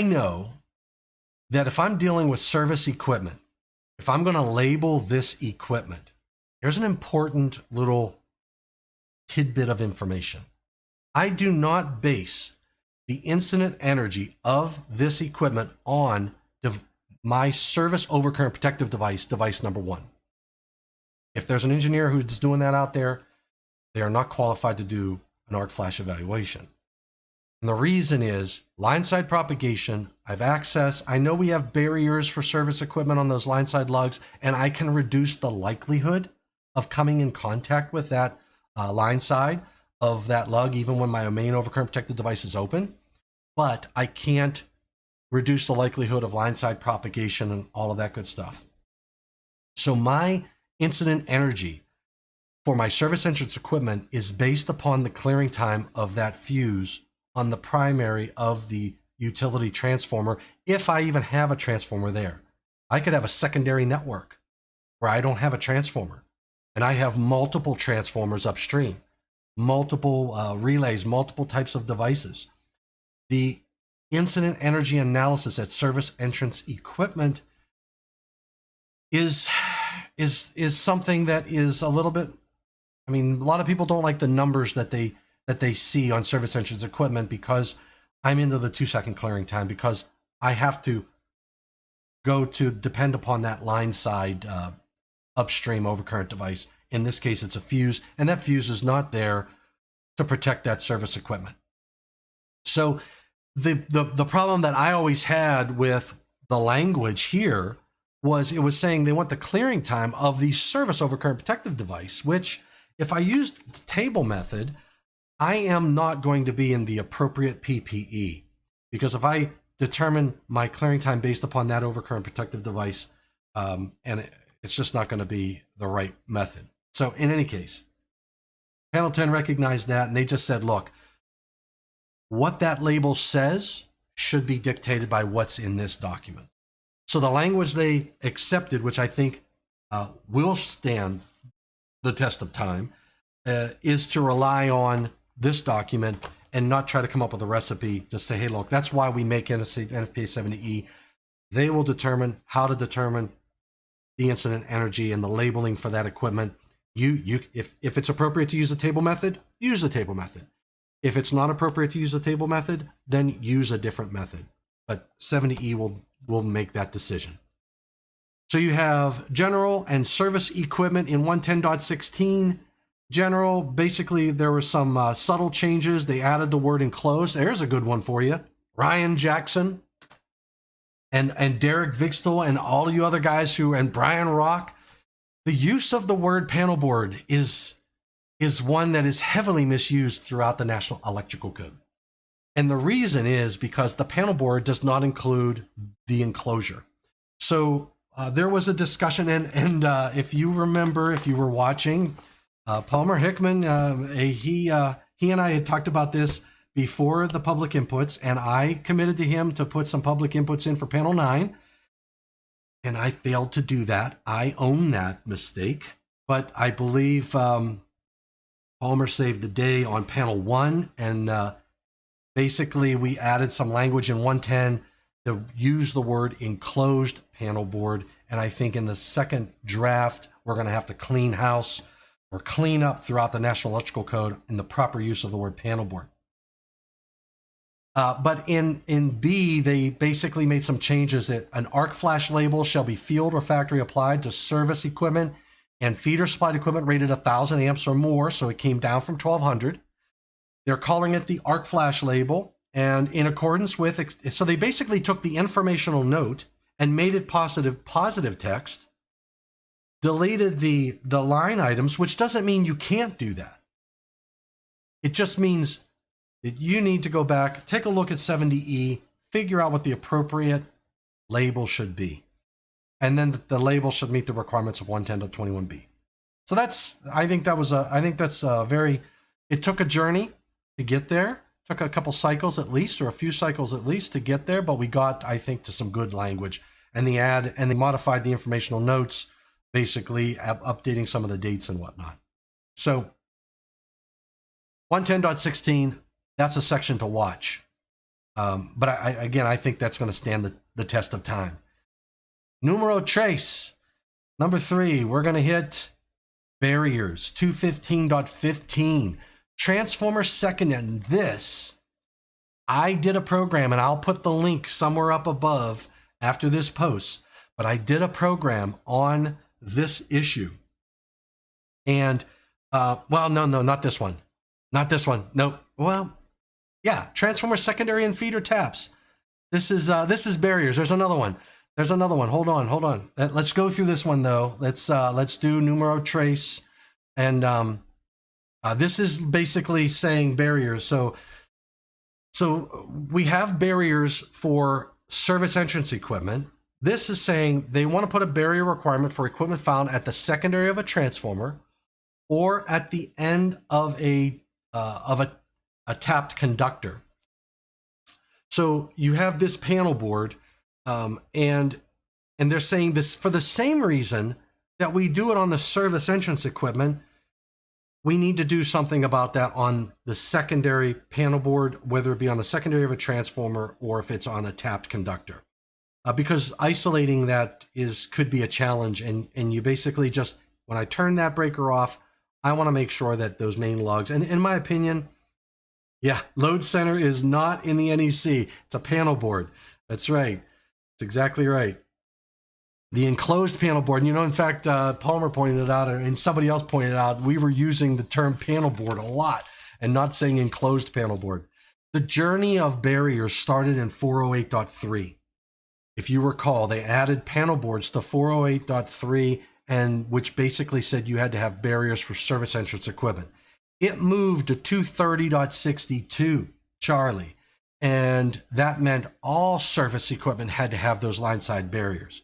know that if I'm dealing with service equipment, if I'm going to label this equipment, here's an important little tidbit of information. I do not base the incident energy of this equipment on my service overcurrent protective device number 1. If there's an engineer who's doing that out there, they are not qualified to do an arc flash evaluation. And the reason is line side propagation. I've access. I know we have barriers for service equipment on those line side lugs, and I can reduce the likelihood of coming in contact with that line side of that lug, even when my main overcurrent protected device is open, but I can't reduce the likelihood of line side propagation and all of that good stuff. So my incident energy for my service entrance equipment is based upon the clearing time of that fuse on the primary of the utility transformer, if I even have a transformer there. I could have a secondary network where I don't have a transformer, and I have multiple transformers upstream, multiple relays, multiple types of devices. The incident energy analysis at service entrance equipment is something that is a little bit, I mean, a lot of people don't like the numbers that they see on service entrance equipment because I'm into the 2-second clearing time, because I have to go to depend upon that line side upstream overcurrent device. In this case, it's a fuse, and that fuse is not there to protect that service equipment. So the problem that I always had with the language here was it was saying they want the clearing time of the service overcurrent protective device, which if I used the table method, I am not going to be in the appropriate PPE, because if I determine my clearing time based upon that overcurrent protective device, and it's just not going to be the right method. So in any case, Panel 10 recognized that, and they just said, look, what that label says should be dictated by what's in this document. So the language they accepted, which I think will stand the test of time, is to rely on this document and not try to come up with a recipe. Just say, hey, look, that's why we make NFPA 70E. They will determine how to determine the incident energy and the labeling for that equipment. If it's appropriate to use the table method, use the table method. If it's not appropriate to use the table method, then use a different method. But 70E will make that decision. So you have general and service equipment in 110.16. General, basically there were some subtle changes. They added the word enclosed. There's a good one for you. Ryan Jackson and Derek Vigstel and all you other guys and Brian Rock, the use of the word panel board is one that is heavily misused throughout the National Electrical Code. And the reason is because the panel board does not include the enclosure. So there was a discussion, and if you remember, if you were watching, Palmer Hickman, he and I had talked about this before the public inputs, and I committed to him to put some public inputs in for panel 9, and I failed to do that. I own that mistake, but I believe Palmer saved the day on panel 1, and basically we added some language in 110 to use the word enclosed panel board, and I think in the second draft we're going to have to clean house or clean up throughout the National Electrical Code in the proper use of the word panel board. But in B, they basically made some changes that an arc flash label shall be field or factory applied to service equipment and feeder supplied equipment rated 1,000 amps or more. So it came down from 1,200. They're calling it the arc flash label. And in accordance with, so they basically took the informational note and made it positive text, deleted the line items, which doesn't mean you can't do that. It just means that you need to go back, take a look at 70E, figure out what the appropriate label should be. And then the label should meet the requirements of 110.21b. So I think that's a very, it took a journey to get there. Took a couple cycles at least, or a few cycles at least to get there, but we got, I think, to some good language. And they modified the informational notes, basically updating some of the dates and whatnot. So 110.16, that's a section to watch. But I think that's going to stand the test of time. Numero trace, number 3, we're going to hit barriers, 215.15. Transformer second, and this, I did a program, and I'll put the link somewhere up above after this post, but I did a program on this issue. And, well, no, not this one. Not this one. Nope. Well, yeah, transformer secondary and feeder taps. This is barriers. There's another one. Hold on. Let's go through this one though. Let's do numero trace, and This is basically saying barriers. So we have barriers for service entrance equipment. This is saying they want to put a barrier requirement for equipment found at the secondary of a transformer or at the end of a tapped conductor. So you have this panel board, and they're saying this for the same reason that we do it on the service entrance equipment. We need to do something about that on the secondary panel board, whether it be on the secondary of a transformer or if it's on a tapped conductor. Because isolating that could be a challenge, and you basically just, when I turn that breaker off, I want to make sure that those main lugs, and in my opinion, yeah, load center is not in the NEC. It's a panel board. That's right. That's exactly right. The enclosed panel board, and in fact, Palmer pointed it out, and somebody else pointed out, we were using the term panel board a lot and not saying enclosed panel board. The journey of barriers started in 408.3. If you recall, they added panel boards to 408.3, and which basically said you had to have barriers for service entrance equipment. It moved to 230.62, Charlie, and that meant all service equipment had to have those line side barriers.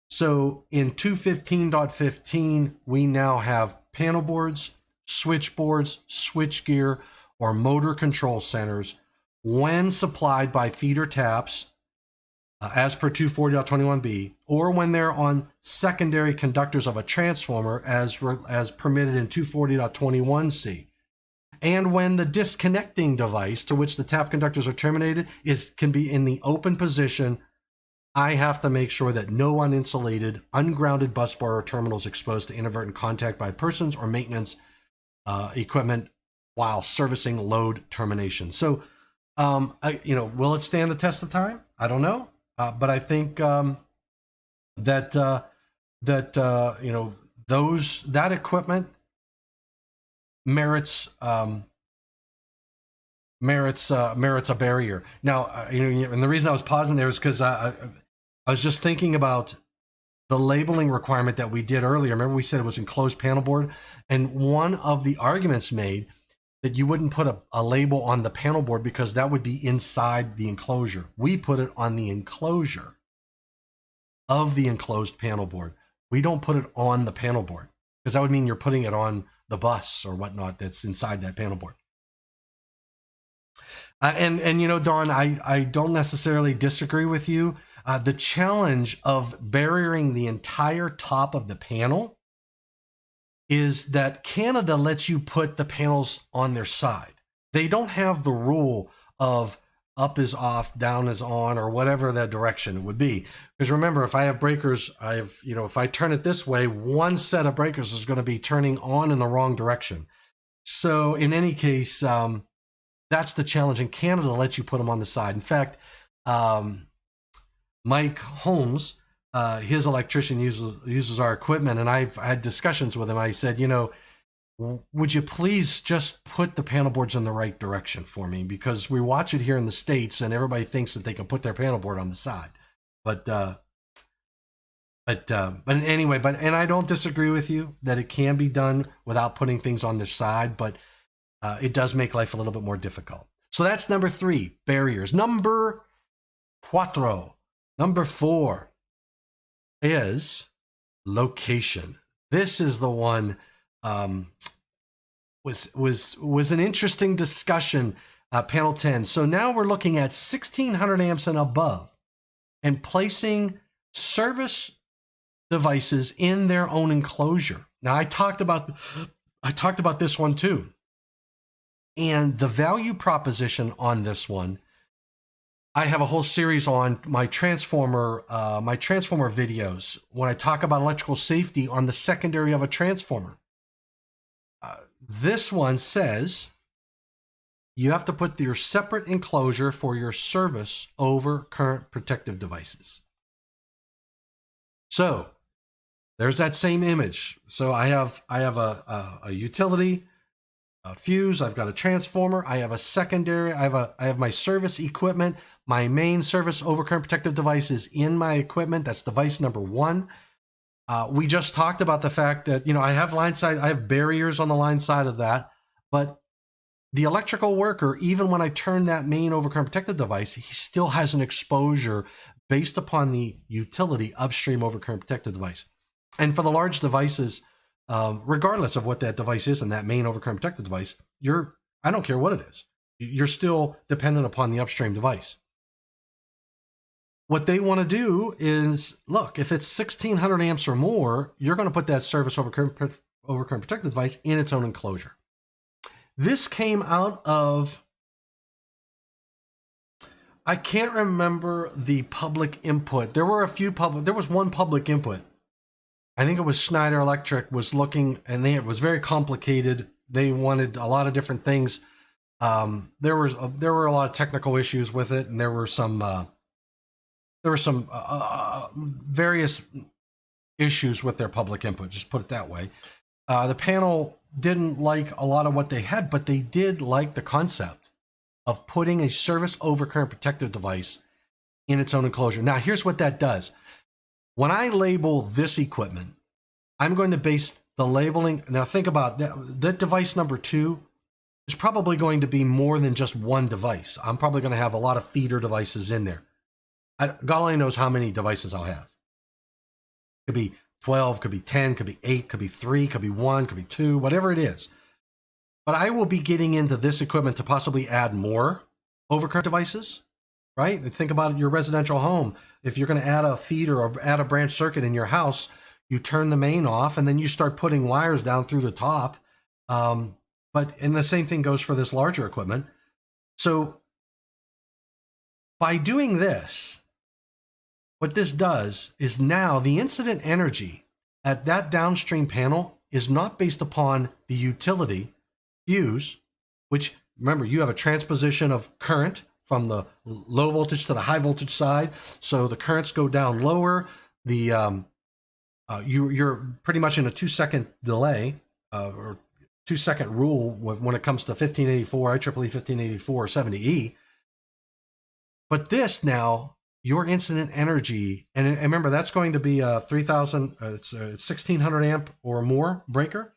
So in 215.15, we now have panel boards, switchboards, switchgear, or motor control centers when supplied by feeder taps, as per 240.21b, or when they're on secondary conductors of a transformer as permitted in 240.21c. And when the disconnecting device to which the tap conductors are terminated can be in the open position, I have to make sure that no uninsulated, ungrounded busbar or terminals exposed to inadvertent contact by persons or maintenance equipment while servicing load termination. So, will it stand the test of time? I don't know. But I think that equipment merits a barrier. Now, and the reason I was pausing there is because I was just thinking about the labeling requirement that we did earlier. Remember, we said it was enclosed panel board, and one of the arguments made that you wouldn't put a label on the panel board because that would be inside the enclosure. We put it on the enclosure of the enclosed panel board. We don't put it on the panel board because that would mean you're putting it on the bus or whatnot that's inside that panel board. And Dawn, I don't necessarily disagree with you. The challenge of barriering the entire top of the panel is that Canada lets you put the panels on their side. They don't have the rule of up is off, down is on, or whatever that direction it would be. Because remember, if I have breakers, if I turn it this way, one set of breakers is going to be turning on in the wrong direction. So in any case, that's the challenge. And Canada lets you put them on the side. In fact, Mike Holmes, his electrician uses our equipment, and I've had discussions with him. I said, would you please just put the panel boards in the right direction for me? Because we watch it here in the States, and everybody thinks that they can put their panel board on the side. But anyway, and I don't disagree with you that it can be done without putting things on the side, but it does make life a little bit more difficult. So that's number 3, barriers. Number 4 is location. This is the one was an interesting discussion, panel 10. So now we're looking at 1600 amps and above and placing service devices in their own enclosure. Now I talked about this one too. And the value proposition on this one, I have a whole series on my transformer videos when I talk about electrical safety on the secondary of a transformer. This one says you have to put your separate enclosure for your service over current protective devices. So there's that same image. So I have a utility, a fuse, I've got a transformer, I have a secondary, I have my service equipment, my main service overcurrent protective device is in my equipment. That's device number 1. We just talked about the fact that, I have barriers on the line side of that. But the electrical worker, even when I turn that main overcurrent protected device, he still has an exposure based upon the utility upstream overcurrent protected device. And for the large devices, regardless of what that device is and that main overcurrent protected device, I don't care what it is, you're still dependent upon the upstream device. What they want to do is, look, if it's 1600 amps or more, you're going to put that service overcurrent protected device in its own enclosure. This came out of, I can't remember the public input. There was one public input. I think it was Schneider Electric was looking, and it was very complicated. They wanted a lot of different things. There were a lot of technical issues with it, and there were some various issues with their public input, just put it that way. The panel didn't like a lot of what they had, but they did like the concept of putting a service overcurrent protective device in its own enclosure. Now, here's what that does. When I label this equipment, I'm going to base the labeling. Now, think about that device number 2 is probably going to be more than just one device. I'm probably going to have a lot of feeder devices in there. God only knows how many devices I'll have. Could be 12, could be 10, could be 8, could be 3, could be 1, could be 2, whatever it is. But I will be getting into this equipment to possibly add more overcurrent devices, right? Think about your residential home. If you're going to add a feeder or add a branch circuit in your house, you turn the main off and then you start putting wires down through the top. And the same thing goes for this larger equipment. So by doing this, what this does is now the incident energy at that downstream panel is not based upon the utility fuse, which, remember, you have a transposition of current from the low voltage to the high voltage side. So the currents go down lower. You're pretty much in a 2-second delay or 2-second rule when it comes to 1584, IEEE 1584, 70E. But this now, your incident energy, and remember, that's going to be a 3000, it's a 1600 amp or more breaker.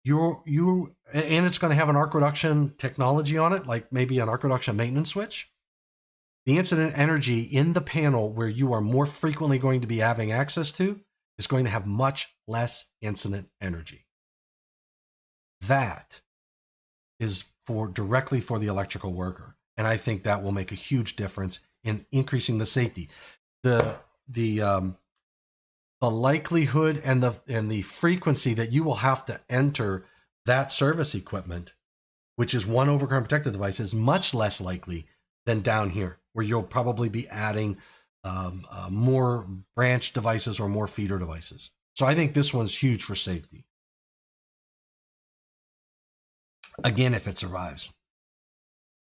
And it's going to have an arc reduction technology on it, like maybe an arc reduction maintenance switch. The incident energy in the panel where you are more frequently going to be having access to is going to have much less incident energy. That is directly for the electrical worker. And I think that will make a huge difference in increasing the safety. The likelihood and the frequency that you will have to enter that service equipment, which is one overcurrent protected device, is much less likely than down here, where you'll probably be adding more branch devices or more feeder devices. So I think this one's huge for safety. Again, if it survives.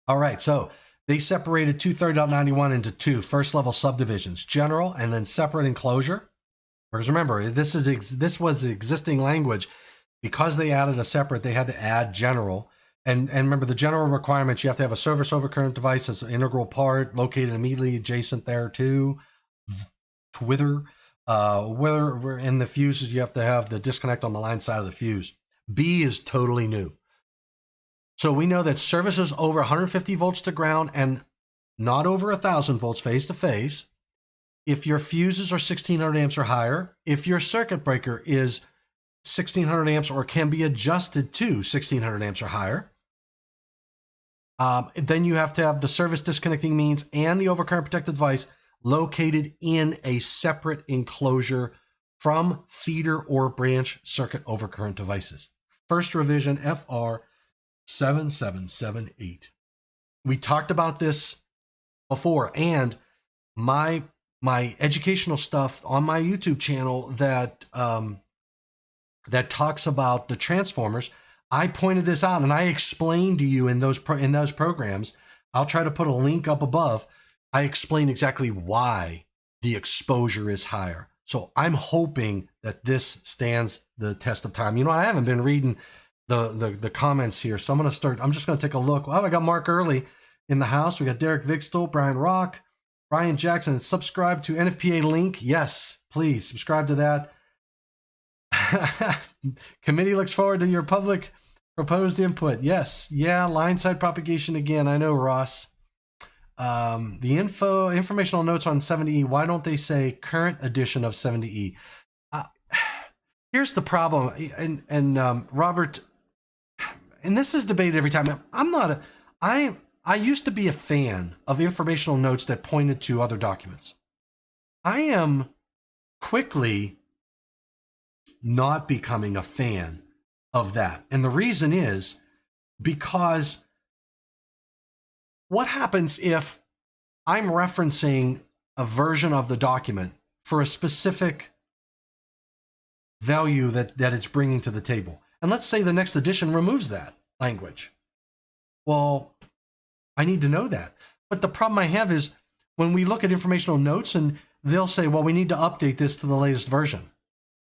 All right, so they separated 230.91 into two first level subdivisions, general and then separate enclosure. Because remember, this was existing language. Because they added a separate, they had to add general. And remember, the general requirements, you have to have a service overcurrent device as an integral part, located immediately adjacent there to whether we're in the fuses, you have to have the disconnect on the line side of the fuse. B is totally new. So we know that services over 150 volts to ground and not over 1,000 volts phase to phase. If your fuses are 1600 amps or higher, if your circuit breaker is 1600 amps or can be adjusted to 1600 amps or higher, then you have to have the service disconnecting means and the overcurrent protected device located in a separate enclosure from feeder or branch circuit overcurrent devices. First revision FR 7778. We talked about this before, and my educational stuff on my YouTube channel that talks about the transformers, I pointed this out and I explained to you in those programs. I'll try to put a link up above. I explain exactly why the exposure is higher. So I'm hoping that this stands the test of time. You know, I haven't been reading the comments here, so I'm just going to take a look. Well, I got Mark Early in the house. We got Derek Vigstol, Brian Rock, Brian Jackson. Subscribe to NFPA link. Yes, please subscribe to that. Committee looks forward to your public Proposed input. Yes. Yeah. Line side propagation again. I know, Ross. The informational notes on 70E. Why don't they say current edition of 70E? Here's the problem. And Robert, and this is debated every time. I used to be a fan of informational notes that pointed to other documents. I am quickly not becoming a fan of that. And the reason is because what happens if I'm referencing a version of the document for a specific value that it's bringing to the table? And let's say the next edition removes that language. Well, I need to know that. But the problem I have is when we look at informational notes and they'll say, well, we need to update this to the latest version.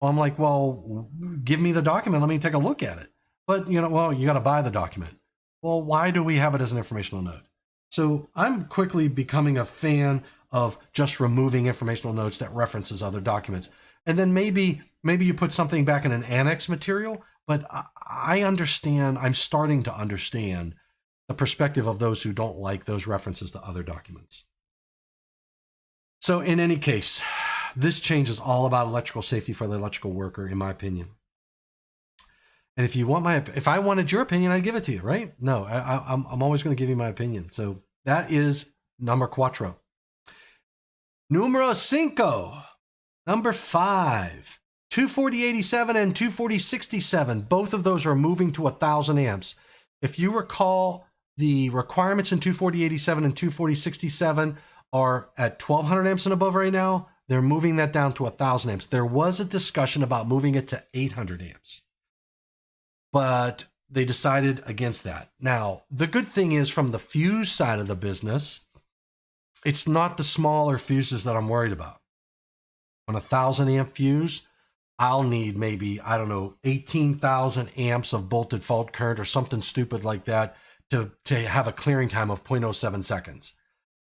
Well, I'm like, well, give me the document. Let me take a look at it. But, you got to buy the document. Well, why do we have it as an informational note? So I'm quickly becoming a fan of just removing informational notes that references other documents. And then maybe you put something back in an annex material, but I understand, I'm starting to understand the perspective of those who don't like those references to other documents. So in any case, this change is all about electrical safety for the electrical worker, in my opinion. And if I wanted your opinion, I'd give it to you, right? No, I'm always going to give you my opinion. So that is number cuatro. Numero cinco, number 5, 24087 and 24067. Both of those are moving to 1,000 amps. If you recall, the requirements in 24087 and 24067 are at 1,200 amps and above right now. They're moving that down to 1,000 amps. There was a discussion about moving it to 800 amps, but they decided against that. Now, the good thing is from the fuse side of the business, it's not the smaller fuses that I'm worried about. On a 1,000 amp fuse, I'll need maybe, 18,000 amps of bolted fault current or something stupid like that to have a clearing time of 0.07 seconds.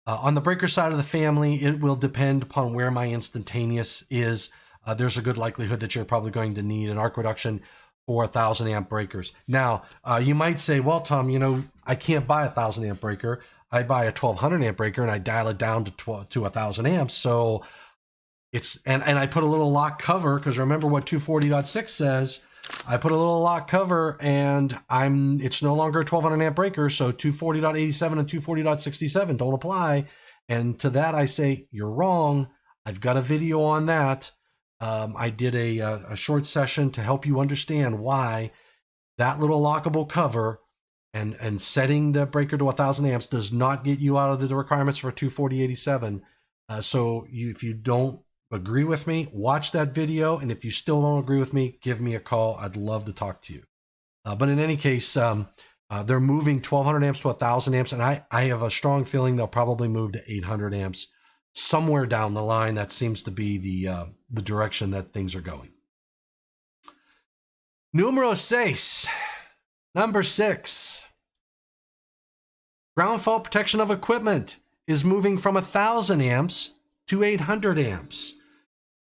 On the breaker side of the family, it will depend upon where my instantaneous is. There's a good likelihood that you're probably going to need an arc reduction for 1,000 amp breakers. Now, you might say, well, Tom, I can't buy a 1,000 amp breaker. I buy a 1,200 amp breaker and I dial it down to 1,000 amps. So it's, and I put a little lock cover, because remember what 240.6 says. I put a little lock cover and it's no longer a 1,200 amp breaker. So 240.87 and 240.67 don't apply. And to that I say, you're wrong. I've got a video on that. I did a short session to help you understand why that little lockable cover and setting the breaker to 1,000 amps does not get you out of the requirements for 240.87. So if you don't agree with me, watch that video. And if you still don't agree with me, give me a call. I'd love to talk to you. But in any case, they're moving 1,200 amps to 1,000 amps. And I have a strong feeling they'll probably move to 800 amps somewhere down the line. That seems to be the direction that things are going. Numero 6, number 6. Ground fault protection of equipment is moving from 1,000 amps to 800 amps.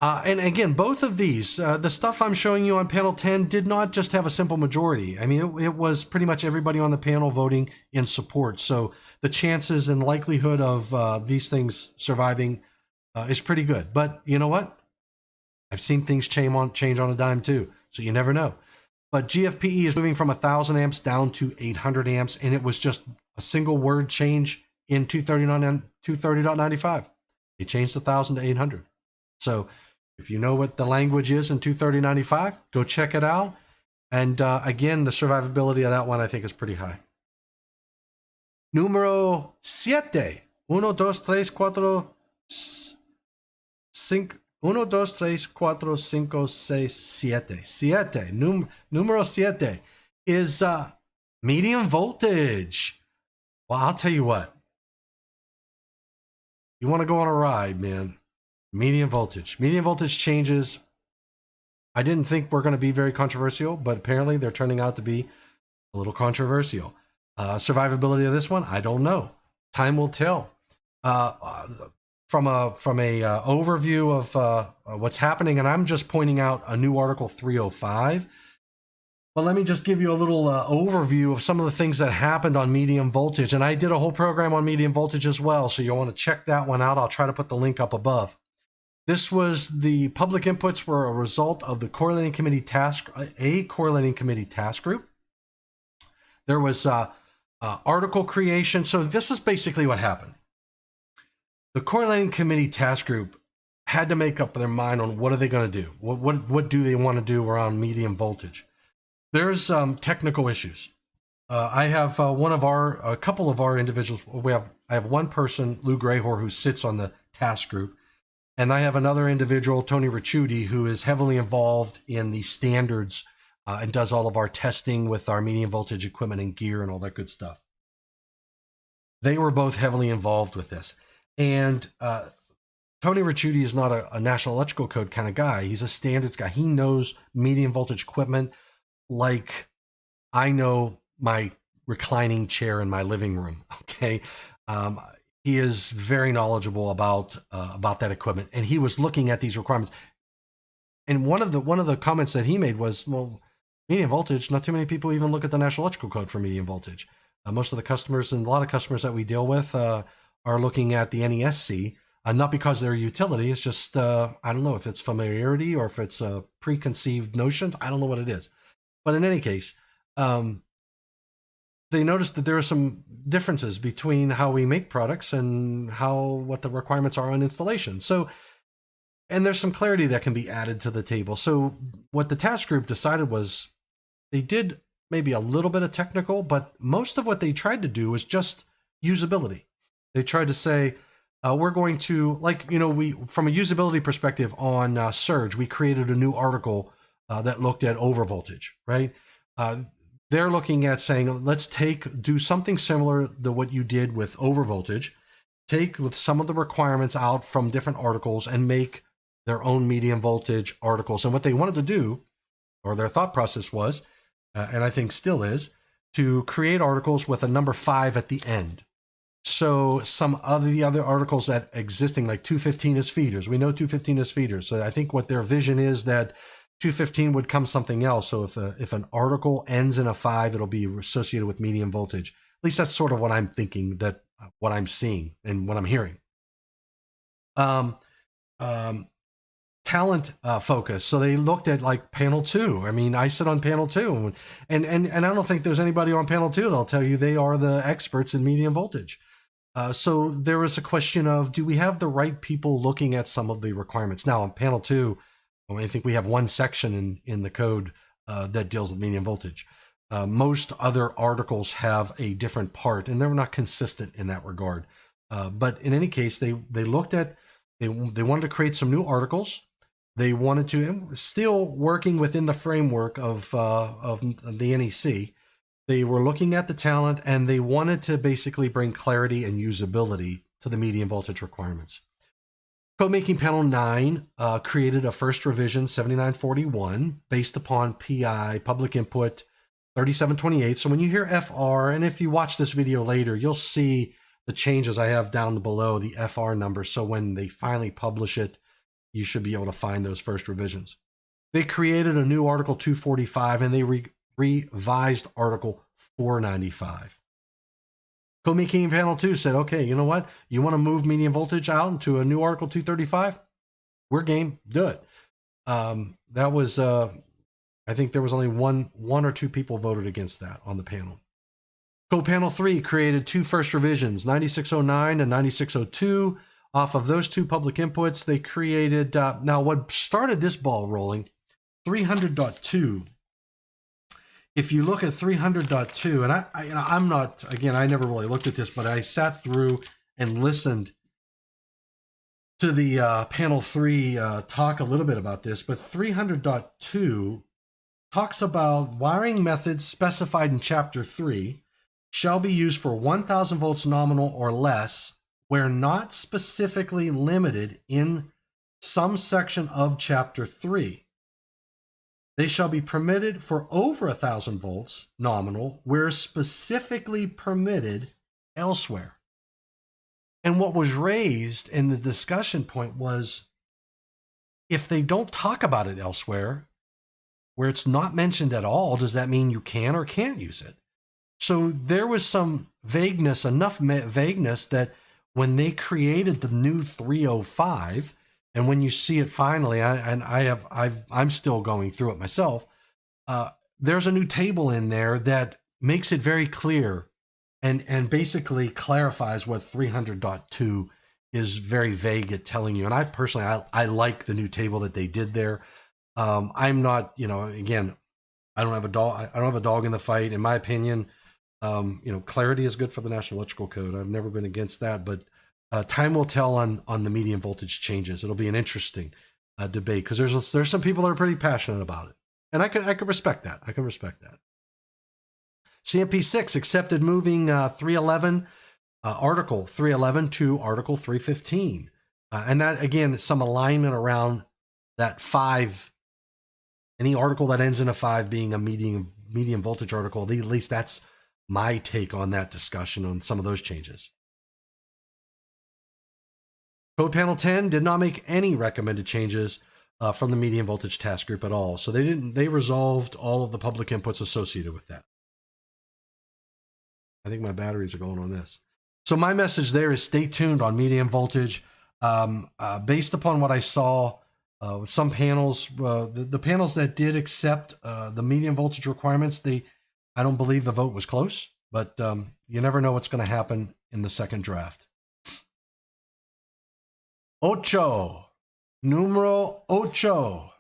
And again, both of these, the stuff I'm showing you on panel 10 did not just have a simple majority. I mean, it was pretty much everybody on the panel voting in support. So the chances and likelihood of these things surviving is pretty good. But you know what? I've seen things change on a dime too. So you never know. But GFPE is moving from 1,000 amps down to 800 amps. And it was just a single word change in 230.95. They changed 1,000 to 800. So if you know what the language is in 230.95, go check it out. And again, the survivability of that one, I think, is pretty high. Numero 7. 1, 2, 3, 4, 5, 1, 2, 3, 4, 5, 6, 7. 7. Numero 7 is medium voltage. Well, I'll tell you what. You want to go on a ride, man. Medium voltage. Medium voltage changes. I didn't think we're going to be very controversial, but apparently they're turning out to be a little controversial. Survivability of this one, I don't know. Time will tell. From a overview of what's happening, and I'm just pointing out a new Article 305. But let me just give you a little overview of some of the things that happened on medium voltage. And I did a whole program on medium voltage as well, so you'll want to check that one out. I'll try to put the link up above. This was the public inputs were a result of the correlating committee task, a correlating committee task group. There was article creation. So this is basically what happened. The correlating committee task group had to make up their mind on what are they going to do? What do they want to do around medium voltage? There's technical issues. I have a couple of our individuals. I have one person, Lou Grayhor, who sits on the task group. And I have another individual, Tony Ricciuti, who is heavily involved in the standards and does all of our testing with our medium voltage equipment and gear and all that good stuff. They were both heavily involved with this. And Tony Ricciuti is not a National Electrical Code kind of guy. He's a standards guy. He knows medium voltage equipment like I know my reclining chair in my living room, okay? He is very knowledgeable about that equipment, and he was looking at these requirements. And one of the comments that he made was, well, medium voltage, not too many people even look at the National Electrical Code for medium voltage. Most of the customers and a lot of customers that we deal with are looking at the NESC, not because they're a utility. It's just, I don't know if it's familiarity or if it's preconceived notions. I don't know what it is. But in any case, they noticed that there are some differences between how we make products and what the requirements are on installation. So, and there's some clarity that can be added to the table. So what the task group decided was they did maybe a little bit of technical, but most of what they tried to do was just usability. They tried to say, we're going to, like, we, from a usability perspective on Surge, we created a new article that looked at overvoltage, right? They're looking at saying, let's do something similar to what you did with overvoltage, take with some of the requirements out from different articles and make their own medium voltage articles. And what they wanted to do, or their thought process was, and I think still is, to create articles with a number 5 at the end. So some of the other articles that existing, like 215 is feeders. We know 215 is feeders. So I think what their vision is that 215 would come something else. So if an article ends in a 5, it'll be associated with medium voltage. At least that's sort of what I'm thinking, that what I'm seeing and what I'm hearing. Talent focus. So they looked at like panel 2. I mean, I sit on panel 2, and I don't think there's anybody on panel 2 that'll tell you they are the experts in medium voltage. So there was a question of, do we have the right people looking at some of the requirements? Now on panel 2, I think we have one section in the code that deals with medium voltage. Most other articles have a different part, and they're not consistent in that regard. But in any case, they looked at, they wanted to create some new articles. They wanted to, still working within the framework of the NEC. They were looking at the talent, and they wanted to basically bring clarity and usability to the medium voltage requirements. Codemaking Panel 9 created a first revision 7941 based upon PI, public input 3728. So when you hear FR, and if you watch this video later, you'll see the changes I have down below, the FR number. So when they finally publish it, you should be able to find those first revisions. They created a new Article 245, and they revised Article 495. Codemaking Panel 2 said, okay, you know what? You want to move medium voltage out into a new Article 235? We're game. Do it. That was, I think there was only one or two people voted against that on the panel. Code Panel 3 created 2 first revisions, 9609 and 9602. Off of those 2 public inputs, they created, now what started this ball rolling, 300.2. If you look at 300.2, and I'm not, again, I never really looked at this, but I sat through and listened to the panel 3 talk a little bit about this, but 300.2 talks about wiring methods specified in Chapter 3 shall be used for 1,000 volts nominal or less where not specifically limited in some section of Chapter 3. They shall be permitted for over 1,000 volts nominal where specifically permitted elsewhere. And what was raised in the discussion point was, if they don't talk about it elsewhere, where it's not mentioned at all, does that mean you can or can't use it? So there was some vagueness, enough vagueness that when they created the new 305, and when you see it finally, I'm still going through it myself. There's a new table in there that makes it very clear and basically clarifies what 300.2 is very vague at telling you. And I personally, I like the new table that they did there. I'm not, again, I don't have a dog in the fight. In my opinion, clarity is good for the National Electrical Code. I've never been against that, but time will tell on the medium voltage changes. It'll be an interesting debate because there's some people that are pretty passionate about it, and I can respect that. I can respect that. CMP6 accepted moving 311 Article 311 to Article 315, and that again is some alignment around that 5. Any article that ends in a 5 being a medium voltage article. At least that's my take on that discussion on some of those changes. Code Panel 10 did not make any recommended changes from the medium voltage task group at all. So they resolved all of the public inputs associated with that. I think my batteries are going on this. So my message there is stay tuned on medium voltage. Based upon what I saw with some panels, the panels that did accept the medium voltage requirements, I don't believe the vote was close, but you never know what's going to happen in the second draft. Numero ocho.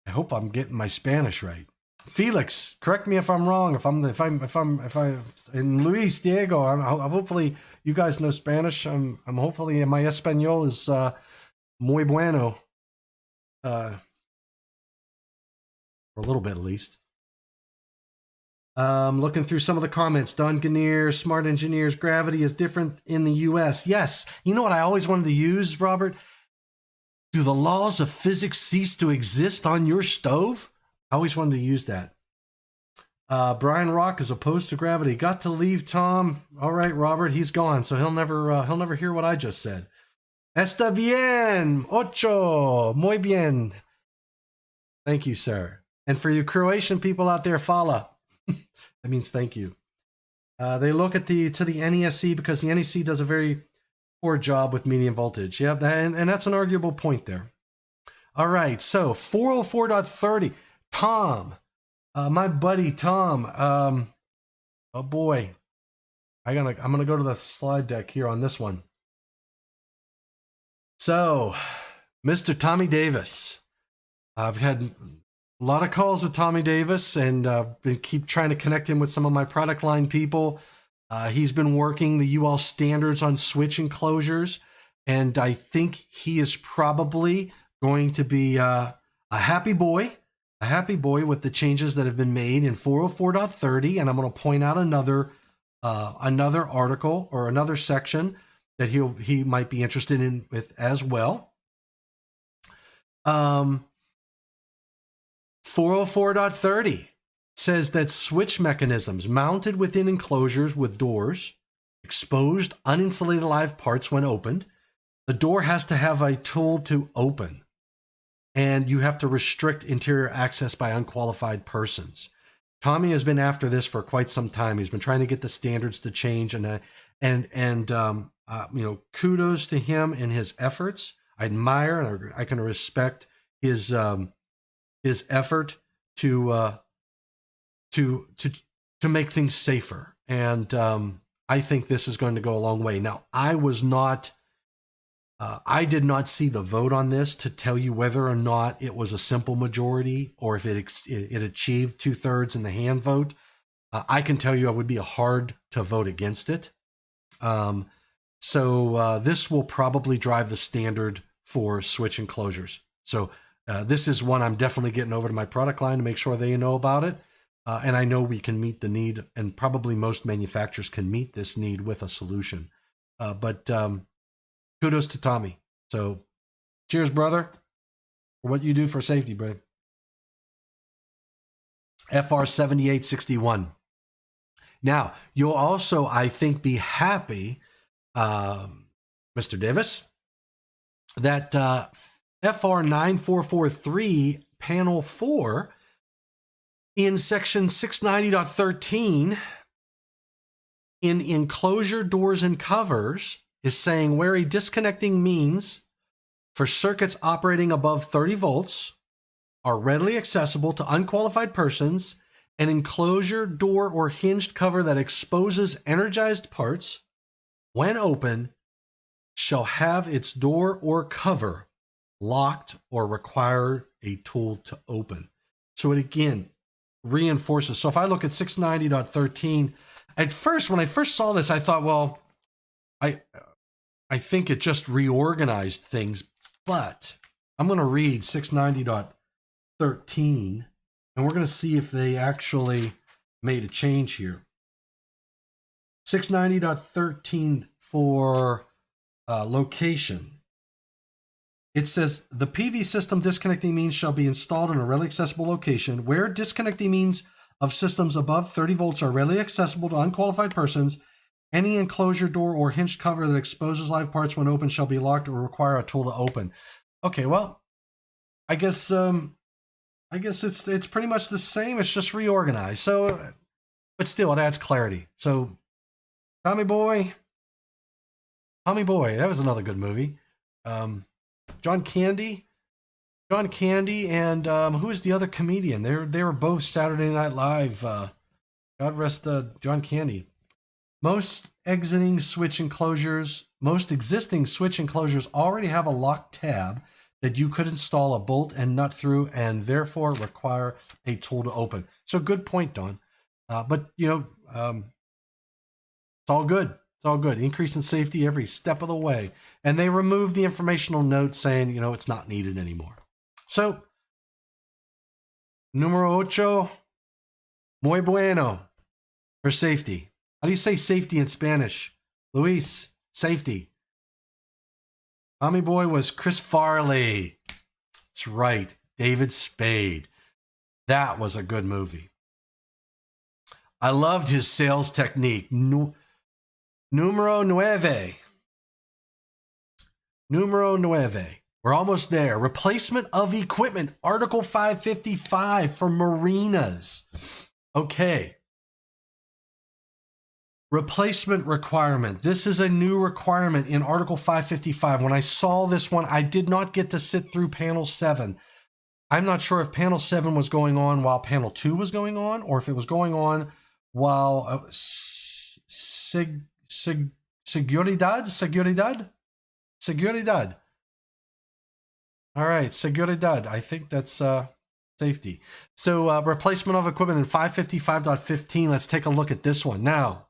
I hope I'm getting my Spanish right. Felix, correct me if I'm wrong. If and Luis, Diego, I'm hopefully you guys know Spanish. I'm hopefully my Espanol is muy bueno, or a little bit at least. Looking through some of the comments. Don Gannier, Smart Engineers, gravity is different in the U.S. Yes. You know what I always wanted to use, Robert? Do the laws of physics cease to exist on your stove? I always wanted to use that. Brian Rock is opposed to gravity. Got to leave, Tom. All right, Robert, he's gone, so he'll never hear what I just said. Está bien, ocho, muy bien. Thank you, sir. And for you Croatian people out there, fala. That means thank you. They look at to the NEC because the NEC does a very poor job with medium voltage. Yeah, and that's an arguable point there. All right, so 404.30. Tom, my buddy Tom. Oh boy, I'm gonna go to the slide deck here on this one. So, Mr. Tommy Davis, I've had a lot of calls with Tommy Davis and been keep trying to connect him with some of my product line people. He's been working the UL standards on switch enclosures, and I think he is probably going to be a happy boy with the changes that have been made in 404.30. And I'm going to point out another article or another section that he might be interested in with as well. 404.30 says that switch mechanisms mounted within enclosures with doors, exposed uninsulated live parts when opened. The door has to have a tool to open, and you have to restrict interior access by unqualified persons. Tommy has been after this for quite some time. He's been trying to get the standards to change, and kudos to him in his efforts. I admire and I can respect his effort to make things safer. And I think this is going to go a long way. Now, I did not see the vote on this to tell you whether or not it was a simple majority or if it achieved 2/3 in the hand vote. I can tell you it would be hard to vote against it. So this will probably drive the standard for switch enclosures. So this is one I'm definitely getting over to my product line to make sure they know about it. And I know we can meet the need, and probably most manufacturers can meet this need with a solution. But kudos to Tommy. So cheers, brother, for what you do for safety, bro. FR7861. Now, you'll also, I think, be happy, Mr. Davis, that FR9443 panel 4 in section 690.13 in enclosure doors and covers is saying where a disconnecting means for circuits operating above 30 volts are readily accessible to unqualified persons, an enclosure door or hinged cover that exposes energized parts when open shall have its door or cover locked or require a tool to open. So it again reinforces. So if I look at 690.13, at first, when I first saw this, I thought, well, I think it just reorganized things, but I'm going to read 690.13 and we're going to see if they actually made a change here. 690.13 for location. It says the PV system disconnecting means shall be installed in a readily accessible location. Where disconnecting means of systems above 30 volts are readily accessible to unqualified persons, any enclosure door or hinged cover that exposes live parts when open shall be locked or require a tool to open. Okay, well, I guess it's pretty much the same. It's just reorganized. So, but still, it adds clarity. So, Tommy Boy, that was another good movie. John Candy, and who is the other comedian? They were both Saturday Night Live. God rest John Candy. Most existing switch enclosures already have a lock tab that you could install a bolt and nut through, and therefore require a tool to open. So good point, Don. But you know, it's all good. It's all good. Increase in safety every step of the way. And they removed the informational note saying, you know, it's not needed anymore. So, numero ocho, muy bueno for safety. How do you say safety in Spanish? Luis, safety. Tommy Boy was Chris Farley. That's right. David Spade. That was a good movie. I loved his sales technique. Numero nueve. We're almost there. Replacement of equipment. Article 555 for marinas. Okay. Replacement requirement. This is a new requirement in Article 555. When I saw this one, I did not get to sit through Panel 7. I'm not sure if Panel 7 was going on while Panel 2 was going on, or if it was going on while Seguridad. All right, Seguridad. I think that's safety. So replacement of equipment in 555.15. Let's take a look at this one. Now,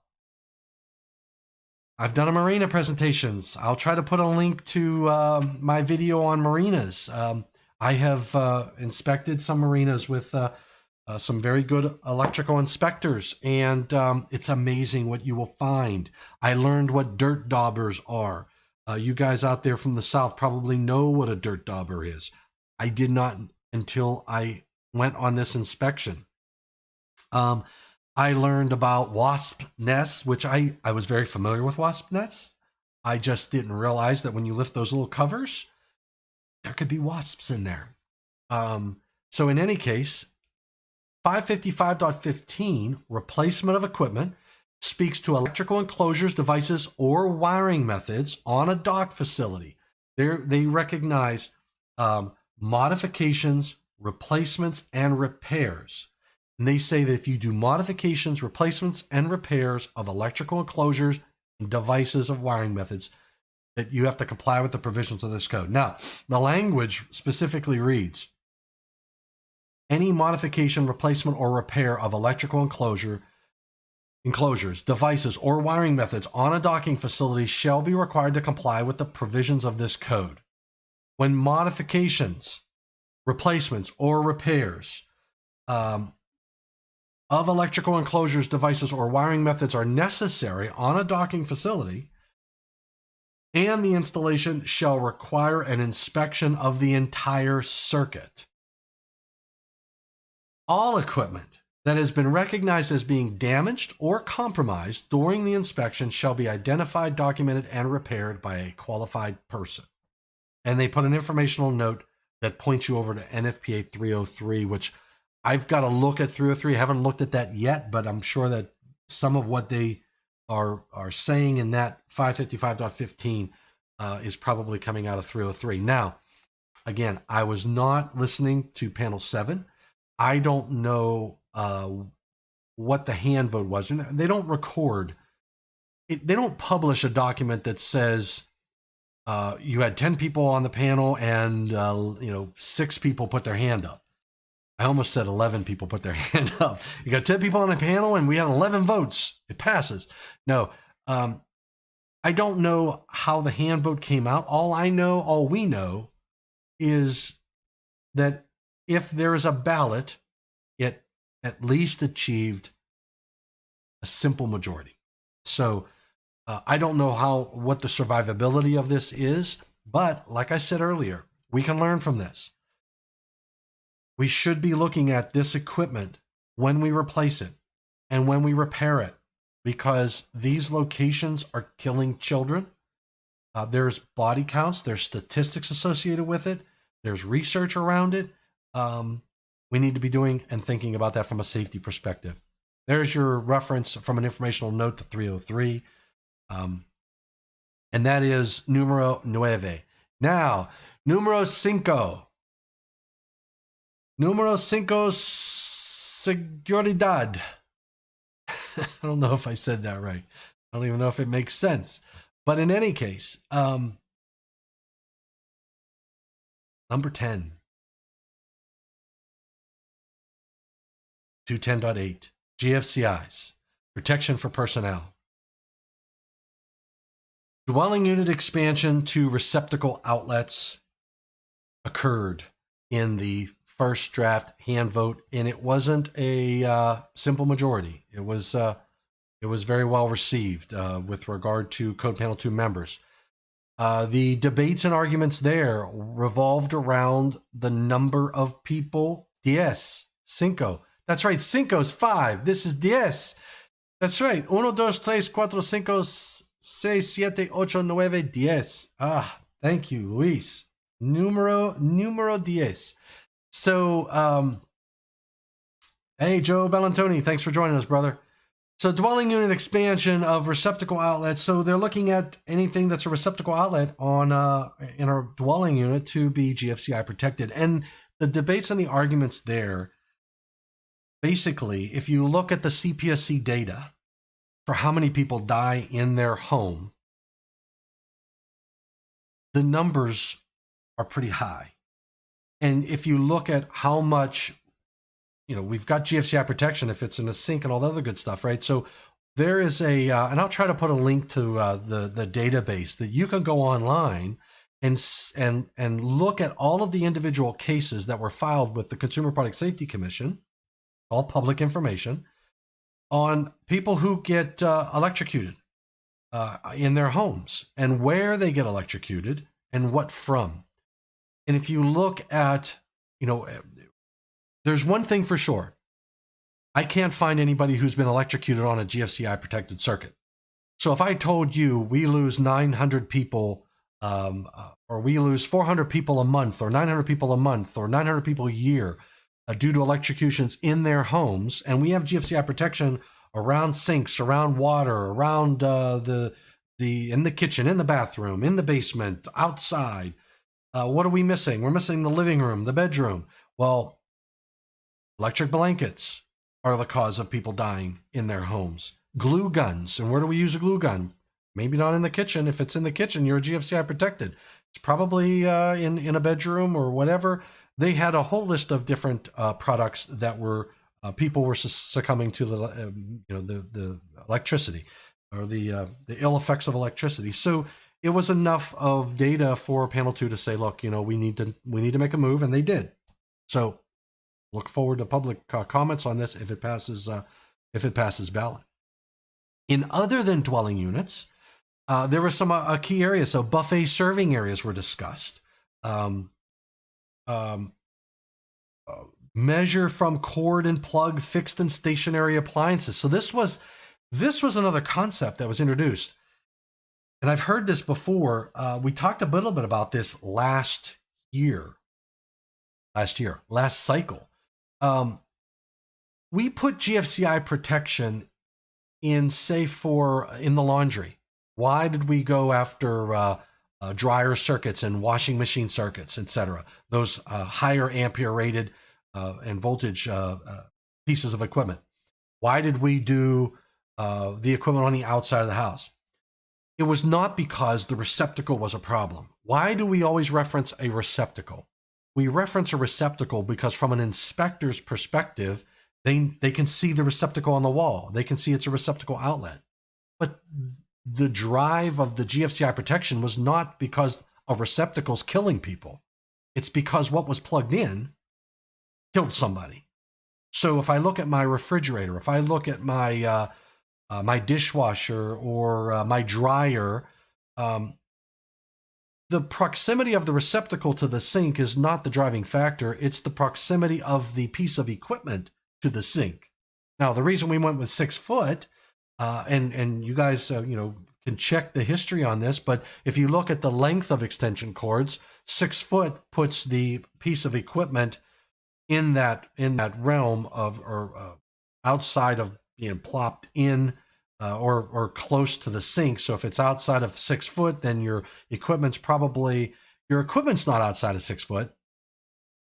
I've done a marina presentations. I'll try to put a link to my video on marinas. I have inspected some marinas with some very good electrical inspectors, and it's amazing what you will find. I learned what dirt daubers are. You guys out there from the South probably know what a dirt dauber is. I did not until I went on this inspection. I learned about wasp nests, which I was very familiar with wasp nests. I just didn't realize that when you lift those little covers, there could be wasps in there. So in any case, 555.15, replacement of equipment, speaks to electrical enclosures, devices, or wiring methods on a dock facility. They recognize modifications, replacements, and repairs. And they say that if you do modifications, replacements, and repairs of electrical enclosures and devices of wiring methods, that you have to comply with the provisions of this code. Now, the language specifically reads, any modification, replacement, or repair of electrical enclosures, devices, or wiring methods on a docking facility shall be required to comply with the provisions of this code. When modifications, replacements, or repairs of electrical enclosures, devices, or wiring methods are necessary on a docking facility, and the installation shall require an inspection of the entire circuit. All equipment that has been recognized as being damaged or compromised during the inspection shall be identified, documented, and repaired by a qualified person. And they put an informational note that points you over to NFPA 303, which I've got to look at 303. I haven't looked at that yet, but I'm sure that some of what they are saying in that 555.15 is probably coming out of 303. Now, again, I was not listening to panel 7. I don't know what the hand vote was. They don't record it. They don't publish a document that says you had 10 people on the panel and 6 people put their hand up. I almost said 11 people put their hand up. You got 10 people on the panel and we had 11 votes. It passes. No, I don't know how the hand vote came out. All we know is that if there is a ballot, it at least achieved a simple majority. So I don't know what the survivability of this is, but like I said earlier, we can learn from this. We should be looking at this equipment when we replace it and when we repair it, because these locations are killing children. There's body counts, there's statistics associated with it, there's research around it. We need to be doing and thinking about that from a safety perspective. There's your reference from an informational note to 303. And that is numero 9. Now, numero 5. Numero 5, seguridad. I don't know if I said that right. I don't even know if it makes sense. But in any case, number 10. 210.8, GFCIs, protection for personnel. Dwelling unit expansion to receptacle outlets occurred in the first draft hand vote, and it wasn't a simple majority. It was very well received with regard to Code Panel 2 members. The debates and arguments there revolved around the number of people. 5. That's right, 5 is 5. This is 10. That's right. 1, 2, 3, 4, 5, 6, 7, 8, 9, 10. Ah, thank you, Luis. Numero 10. So, hey, Joe Bellantoni, thanks for joining us, brother. So dwelling unit expansion of receptacle outlets. So they're looking at anything that's a receptacle outlet on in a dwelling unit to be GFCI protected. And the debates and the arguments there, basically, if you look at the CPSC data for how many people die in their home, the numbers are pretty high. And if you look at how much, we've got GFCI protection if it's in a sink and all the other good stuff, right? So there is and I'll try to put a link to the database that you can go online and look at all of the individual cases that were filed with the Consumer Product Safety Commission, all public information, on people who get electrocuted in their homes and where they get electrocuted and what from. And if you look at, there's one thing for sure. I can't find anybody who's been electrocuted on a GFCI protected circuit. So if I told you we lose 900 people, or we lose 400 people a month, or 900 people a month, or 900 people a year due to electrocutions in their homes, and we have GFCI protection around sinks, around water, around in the kitchen, in the bathroom, in the basement, outside. What are we missing? We're missing the living room, the bedroom. Well, electric blankets are the cause of people dying in their homes. Glue guns. And where do we use a glue gun? Maybe not in the kitchen. If it's in the kitchen, you're GFCI protected. It's probably in a bedroom or whatever. They had a whole list of different products that were people were succumbing to the electricity or the ill effects of electricity. So it was enough of data for panel 2 to say, look, we need to make a move, and they did. So look forward to public comments on this if it passes ballot. In other than dwelling units, there were some key areas. So buffet serving areas were discussed. Measure from cord and plug fixed and stationary appliances. So this was another concept that was introduced. And I've heard this before. We talked a little bit about this last year. last cycle. We put GFCI protection in, say, in the laundry. Why did we go after dryer circuits and washing machine circuits, etc.? Those higher ampere rated and voltage pieces of equipment. Why did we do the equipment on the outside of the house? It was not because the receptacle was a problem. Why do we always reference a receptacle? We reference a receptacle because from an inspector's perspective, they can see the receptacle on the wall. They can see it's a receptacle outlet. But the drive of the GFCI protection was not because a receptacle's killing people. It's because what was plugged in killed somebody. So if I look at my refrigerator, if I look at my my dishwasher or my dryer, the proximity of the receptacle to the sink is not the driving factor. It's the proximity of the piece of equipment to the sink. Now, the reason we went with 6 foot, and you guys, can check the history on this, but if you look at the length of extension cords, 6 foot puts the piece of equipment in that realm of, or outside of being plopped in or close to the sink. So if it's outside of 6 foot, then your equipment's not outside of 6 foot.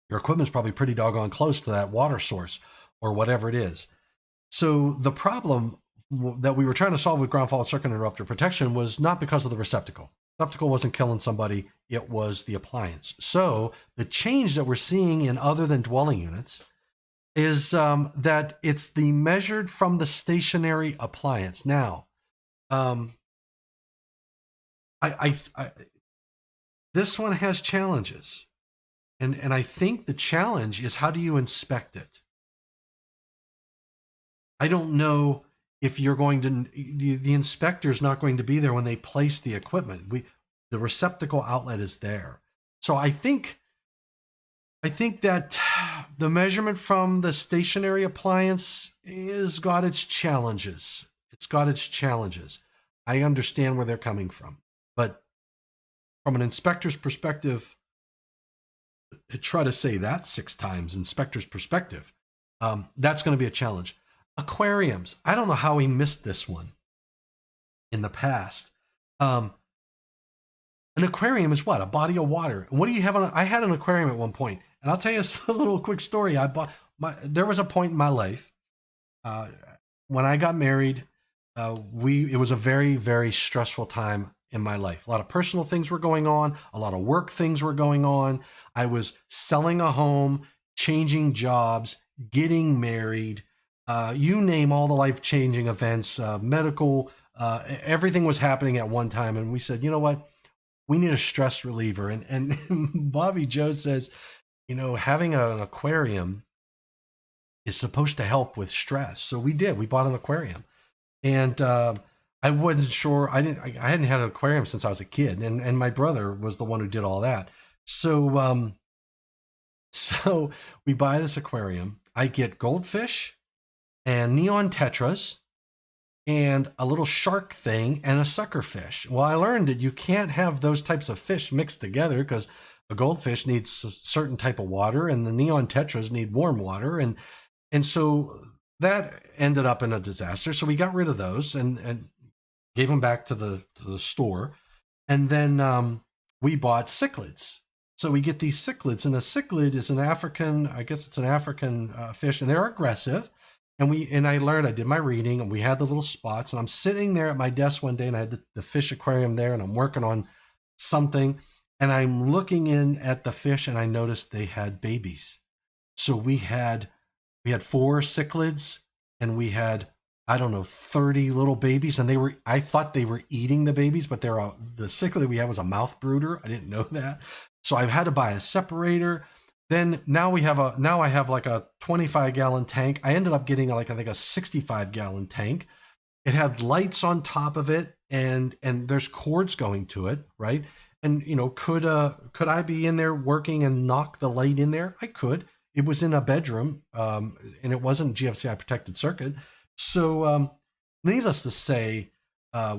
Your equipment's probably pretty doggone close to that water source or whatever it is. So the problem that we were trying to solve with ground fault circuit interrupter protection was not because of the receptacle. The receptacle wasn't killing somebody, it was the appliance. So the change that we're seeing in other than dwelling units is that it's the measured from the stationary appliance. Now, this one has challenges. And I think the challenge is, how do you inspect it? I don't know if you're going to, the inspector's not going to be there when they place the equipment. The receptacle outlet is there. So I think that the measurement from the stationary appliance has got its challenges. It's got its challenges. I understand where they're coming from. But from an inspector's perspective, I try to say that 6 times, inspector's perspective, that's going to be a challenge. Aquariums. I don't know how we missed this one in the past. An aquarium is what? A body of water. And what do you have on? I had an aquarium at one point, and I'll tell you a little quick story. There was a point in my life when I got married. It was a very, very stressful time in my life. A lot of personal things were going on. A lot of work things were going on. I was selling a home, changing jobs, getting married. You name all the life-changing events, medical, everything was happening at one time. And we said, you know what? We need a stress reliever. And Bobby Joe says, having an aquarium is supposed to help with stress. So we did. We bought an aquarium. And I wasn't sure. I hadn't had an aquarium since I was a kid. And my brother was the one who did all that. So we buy this aquarium. I get goldfish and neon tetras and a little shark thing and a sucker fish. Well, I learned that you can't have those types of fish mixed together because a goldfish needs a certain type of water and the neon tetras need warm water. And so that ended up in a disaster. So we got rid of those and gave them back to the store. And then we bought cichlids. So we get these cichlids, and a cichlid is an African fish, and they're aggressive. And I learned, I did my reading, and we had the little spots, and I'm sitting there at my desk one day, and I had the fish aquarium there, and I'm working on something, and I'm looking in at the fish, and I noticed they had babies. So we had 4 cichlids, and we had, I don't know, 30 little babies, and I thought they were eating the babies, but the cichlid we had was a mouth brooder. I didn't know that. So I've had to buy a separator. Then now I have like a 25-gallon tank. I ended up getting I think a 65-gallon tank. It had lights on top of it, and there's cords going to it, right? And could I be in there working and knock the light in there? I could. It was in a bedroom, and it wasn't GFCI protected circuit. So needless to say,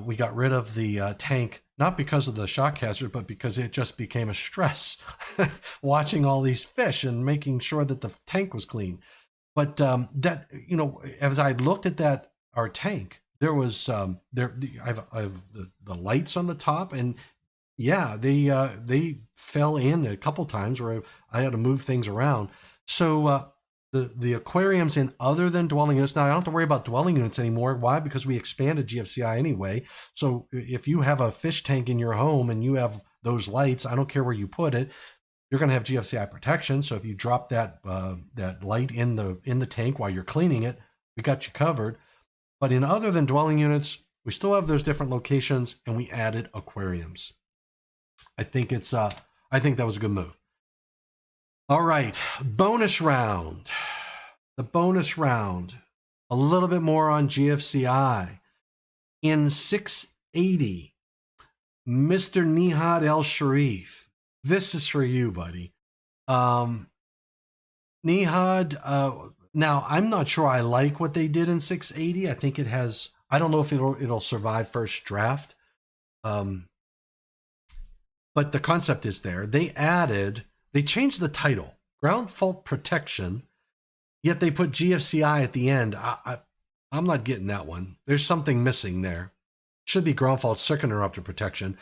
we got rid of the tank not because of the shock hazard, but because it just became a stress watching all these fish and making sure that the tank was clean. But that, you know, as I looked at that, our tank, there was I've the lights on the top, and yeah, they fell in a couple times where I had to move things around. So the aquariums in other than dwelling units, now I don't have to worry about dwelling units anymore. Why? Because we expanded GFCI anyway. So if you have a fish tank in your home and you have those lights, I don't care where you put it, you're going to have GFCI protection. So if you drop that that light in the tank while you're cleaning it, we got you covered. But in other than dwelling units, we still have those different locations, and we added aquariums. I think that was a good move. All right, bonus round. The bonus round, a little bit more on GFCI. In 680, Mr. Nihad El Sharif. This is for you, buddy. Nihad, now I'm not sure I like what they did in 680. I think it has, I don't know if it'll survive first draft. But the concept is there. They changed the title, Ground Fault Protection, yet they put GFCI at the end. I'm not getting that one. There's something missing there. Should be Ground Fault Circuit Interrupter Protection.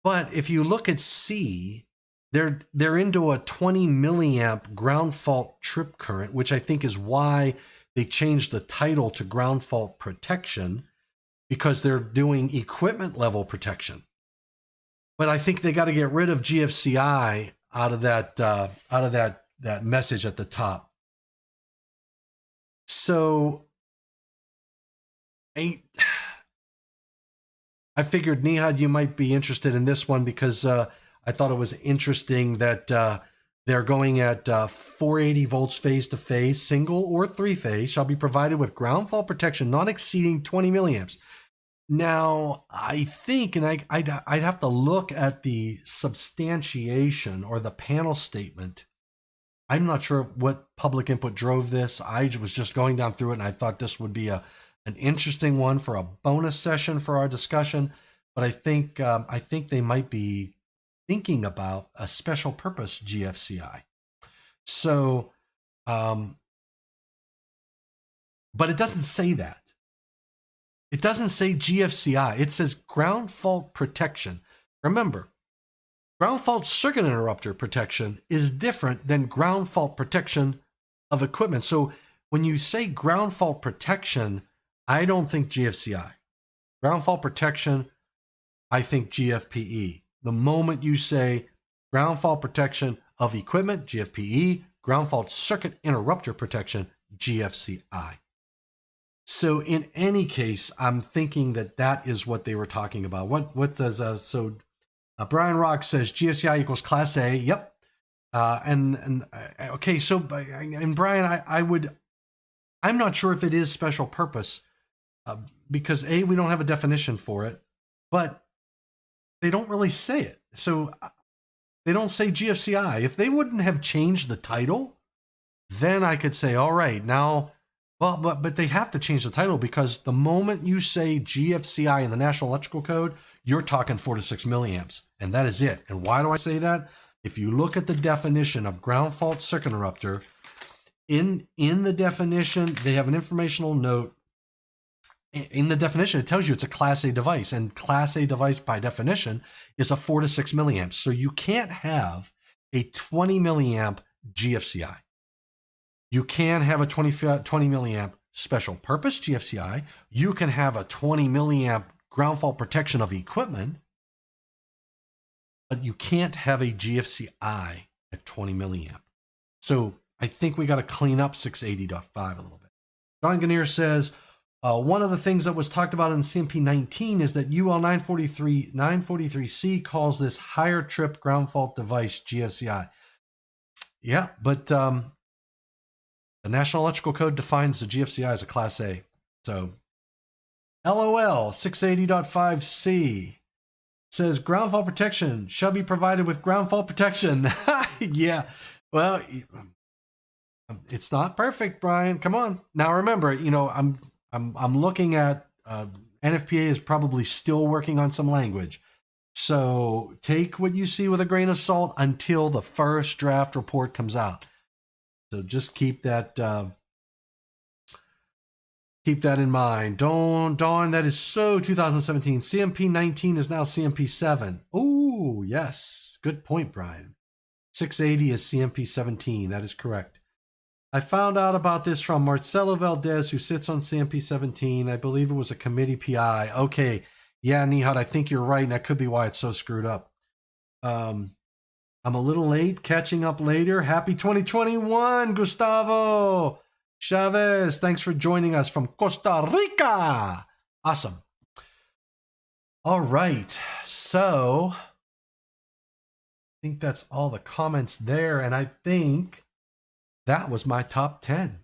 But if you look at C, they're into a 20 milliamp ground fault trip current, which I think is why they changed the title to Ground Fault Protection, because they're doing equipment level protection. But I think they got to get rid of GFCI out of that message at the top. So I figured, Nihad, you might be interested in this one because I thought it was interesting that they're going at 480 volts phase to phase, single or three phase, shall be provided with ground fault protection not exceeding 20 milliamps. Now, I think, and I'd have to look at the substantiation or the panel statement. I'm not sure what public input drove this. I was just going down through it, and I thought this would be an interesting one for a bonus session for our discussion. But I think they might be thinking about a special purpose GFCI. So, but it doesn't say that. It doesn't say GFCI. It says ground fault protection. Remember, ground fault circuit interrupter protection is different than ground fault protection of equipment. So when you say ground fault protection, I don't think GFCI. Ground fault protection, I think GFPE. The moment you say ground fault protection of equipment, GFPE, ground fault circuit interrupter protection, GFCI. So in any case, I'm thinking that is what they were talking about. What does Brian Rock says GFCI equals Class A. Yep. Okay. So and Brian, I'm not sure if it is special purpose because A, we don't have a definition for it, but they don't really say it. So they don't say GFCI. If they wouldn't have changed the title, then I could say, all right, now. Well, but they have to change the title because the moment you say GFCI in the National Electrical Code, you're talking 4 to 6 milliamps, and that is it. And why do I say that? If you look at the definition of ground fault circuit interrupter, in the definition, they have an informational note. In the definition, it tells you it's a Class A device, and Class A device by definition is a 4 to 6 milliamps. So you can't have a 20 milliamp GFCI. You can have a 20 milliamp special purpose GFCI. You can have a 20 milliamp ground fault protection of equipment, but you can't have a GFCI at 20 milliamp. So I think we got to clean up 680.5 a little bit. Don Ganir says, one of the things that was talked about in CMP 19 is that UL 943C calls this higher trip ground fault device GFCI. Yeah, but the National Electrical Code defines the GFCI as a Class A. So LOL 680.5C says ground fault protection shall be provided with ground fault protection. Yeah, well, it's not perfect, Brian. Come on. Now remember, I'm looking at NFPA is probably still working on some language. So take what you see with a grain of salt until the first draft report comes out. So just keep that in mind. Dawn, that is so 2017. CMP 19 is now CMP 7. Oh, yes. Good point, Brian. 680 is CMP 17. That is correct. I found out about this from Marcelo Valdez, who sits on CMP 17. I believe it was a committee PI. Okay. Yeah, Nihad, I think you're right, and that could be why it's so screwed up. I'm a little late, catching up later. Happy 2021, Gustavo Chavez. Thanks for joining us from Costa Rica. Awesome. All right. So I think that's all the comments there, and I think that was my top 10.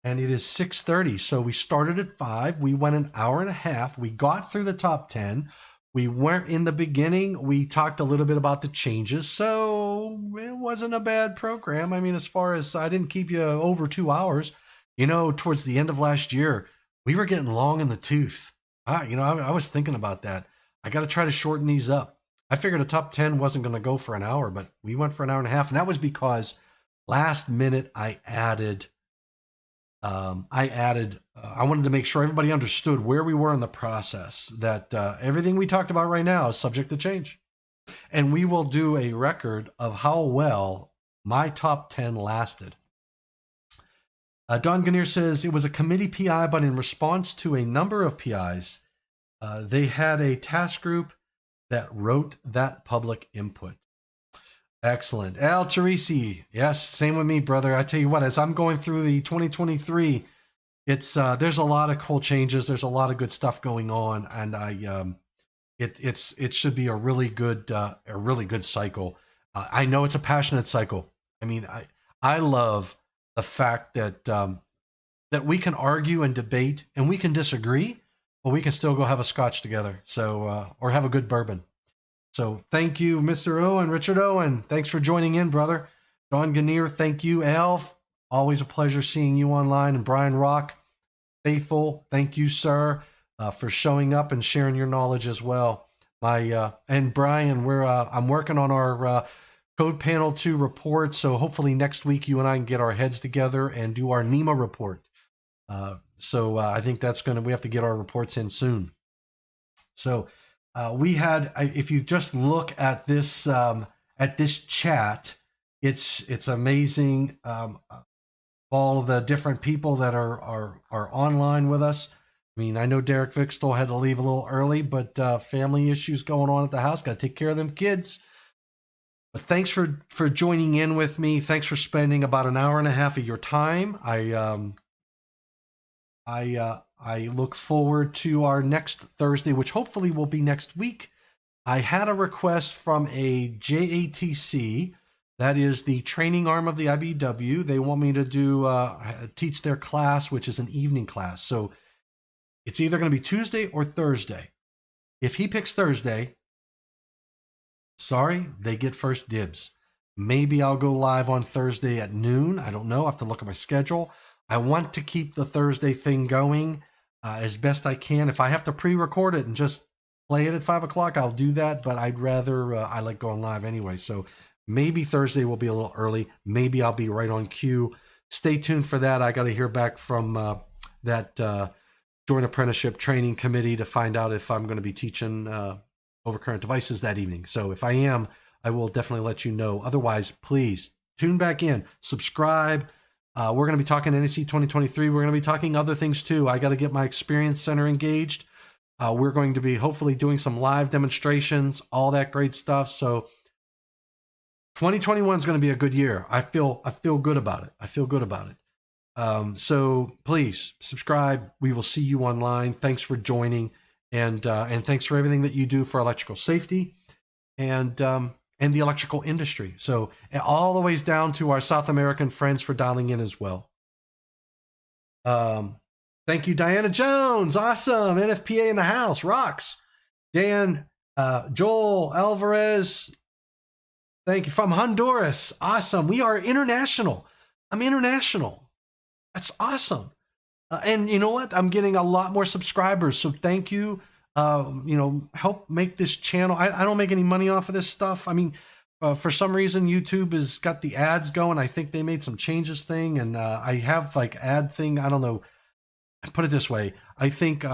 And it is 6:30. So we started at 5. We went an hour and a half. We got through the top 10. We weren't in the beginning. We talked a little bit about the changes. So it wasn't a bad program. I mean, as far as I didn't keep you over 2 hours, towards the end of last year, we were getting long in the tooth. I was thinking about that. I got to try to shorten these up. I figured a top 10 wasn't going to go for an hour, but we went for an hour and a half. And that was because last minute I wanted to make sure everybody understood where we were in the process, that everything we talked about right now is subject to change. And we will do a record of how well my top 10 lasted. Don Ganir says, it was a committee PI, but in response to a number of PIs, they had a task group that wrote that public input. Excellent. Al Teresi. Yes, same with me, brother. I tell you what, as I'm going through the 2023, it's there's a lot of cool changes. There's a lot of good stuff going on, and it should be a really good cycle. I know it's a passionate cycle. I mean, I love the fact that that we can argue and debate, and we can disagree, but we can still go have a scotch together. So or have a good bourbon. So thank you, Mr. Owen, Richard Owen. Thanks for joining in, brother. Don Ganir, thank you. Alf, always a pleasure seeing you online. And Brian Rock, faithful, thank you, sir, for showing up and sharing your knowledge as well. And Brian, I'm working on our Code Panel 2 report. So hopefully next week you and I can get our heads together and do our NEMA report. So I think we have to get our reports in soon. So we had, if you just look at this chat, it's amazing. All the different people that are online with us. I mean, I know Derek Vickstall had to leave a little early, but family issues going on at the house. Got to take care of them kids. But thanks for joining in with me. Thanks for spending about an hour and a half of your time. I look forward to our next Thursday, which hopefully will be next week. I had a request from a JATC, that is the training arm of the IBEW. They want me to teach their class, which is an evening class. So it's either going to be Tuesday or Thursday. If he picks Thursday, sorry, they get first dibs. Maybe I'll go live on Thursday at noon. I don't know. I have to look at my schedule. I want to keep the Thursday thing going as best I can. If I have to pre-record it and just play it at 5 o'clock, I'll do that. But I'd rather, I like going live anyway. So maybe Thursday will be a little early. Maybe I'll be right on cue. Stay tuned for that. I got to hear back from that Joint Apprenticeship Training Committee to find out if I'm going to be teaching overcurrent devices that evening. So if I am, I will definitely let you know. Otherwise, please tune back in, subscribe. We're going to be talking NEC 2023. We're going to be talking other things too. I got to get my Experience Center engaged. We're going to be hopefully doing some live demonstrations, all that great stuff. So 2021 is going to be a good year. I feel good about it. I feel good about it. So please subscribe. We will see you online. Thanks for joining, and thanks for everything that you do for electrical safety and the electrical industry. So all the ways down to our South American friends for dialing in as well. Thank you, Diana Jones. Awesome. NFPA in the house. Rocks. Dan, Joel Alvarez. Thank you. From Honduras. Awesome. We are international. I'm international. That's awesome. And you know what? I'm getting a lot more subscribers. So thank you. you know, help make this channel. I don't make any money off of this stuff. I mean, for some reason, YouTube has got the ads going. I think they made some changes thing, and I have like ad thing. I don't know. Put it this way. I think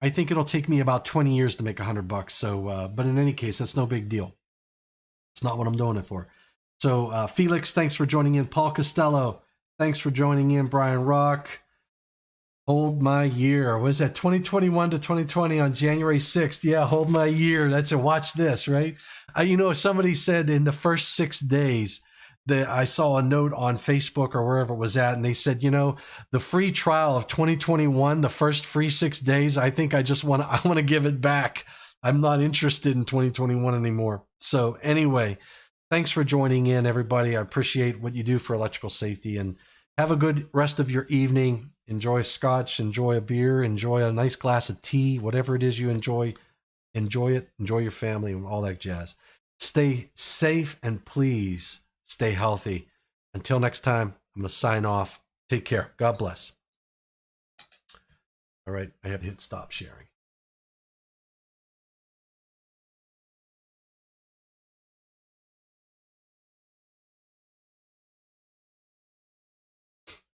it'll take me about 20 years to make $100. So, but in any case, that's no big deal. It's not what I'm doing it for. So, Felix, thanks for joining in. Paul Costello, thanks for joining in. Brian Rock, hold my year. Was that 2021 to 2020 on January 6th? Yeah, hold my year. That's a watch this, right? You know, somebody said in the first 6 days that I saw a note on Facebook or wherever it was at, and they said, you know, the free trial of 2021, the first free 6 days, I think I want to give it back. I'm not interested in 2021 anymore. So anyway, thanks for joining in, everybody. I appreciate what you do for electrical safety, and have a good rest of your evening. Enjoy scotch, enjoy a beer, enjoy a nice glass of tea, whatever it is you enjoy. Enjoy it, enjoy your family, and all that jazz. Stay safe, and please stay healthy. Until next time, I'm going to sign off. Take care. God bless. All right, I have to hit stop sharing.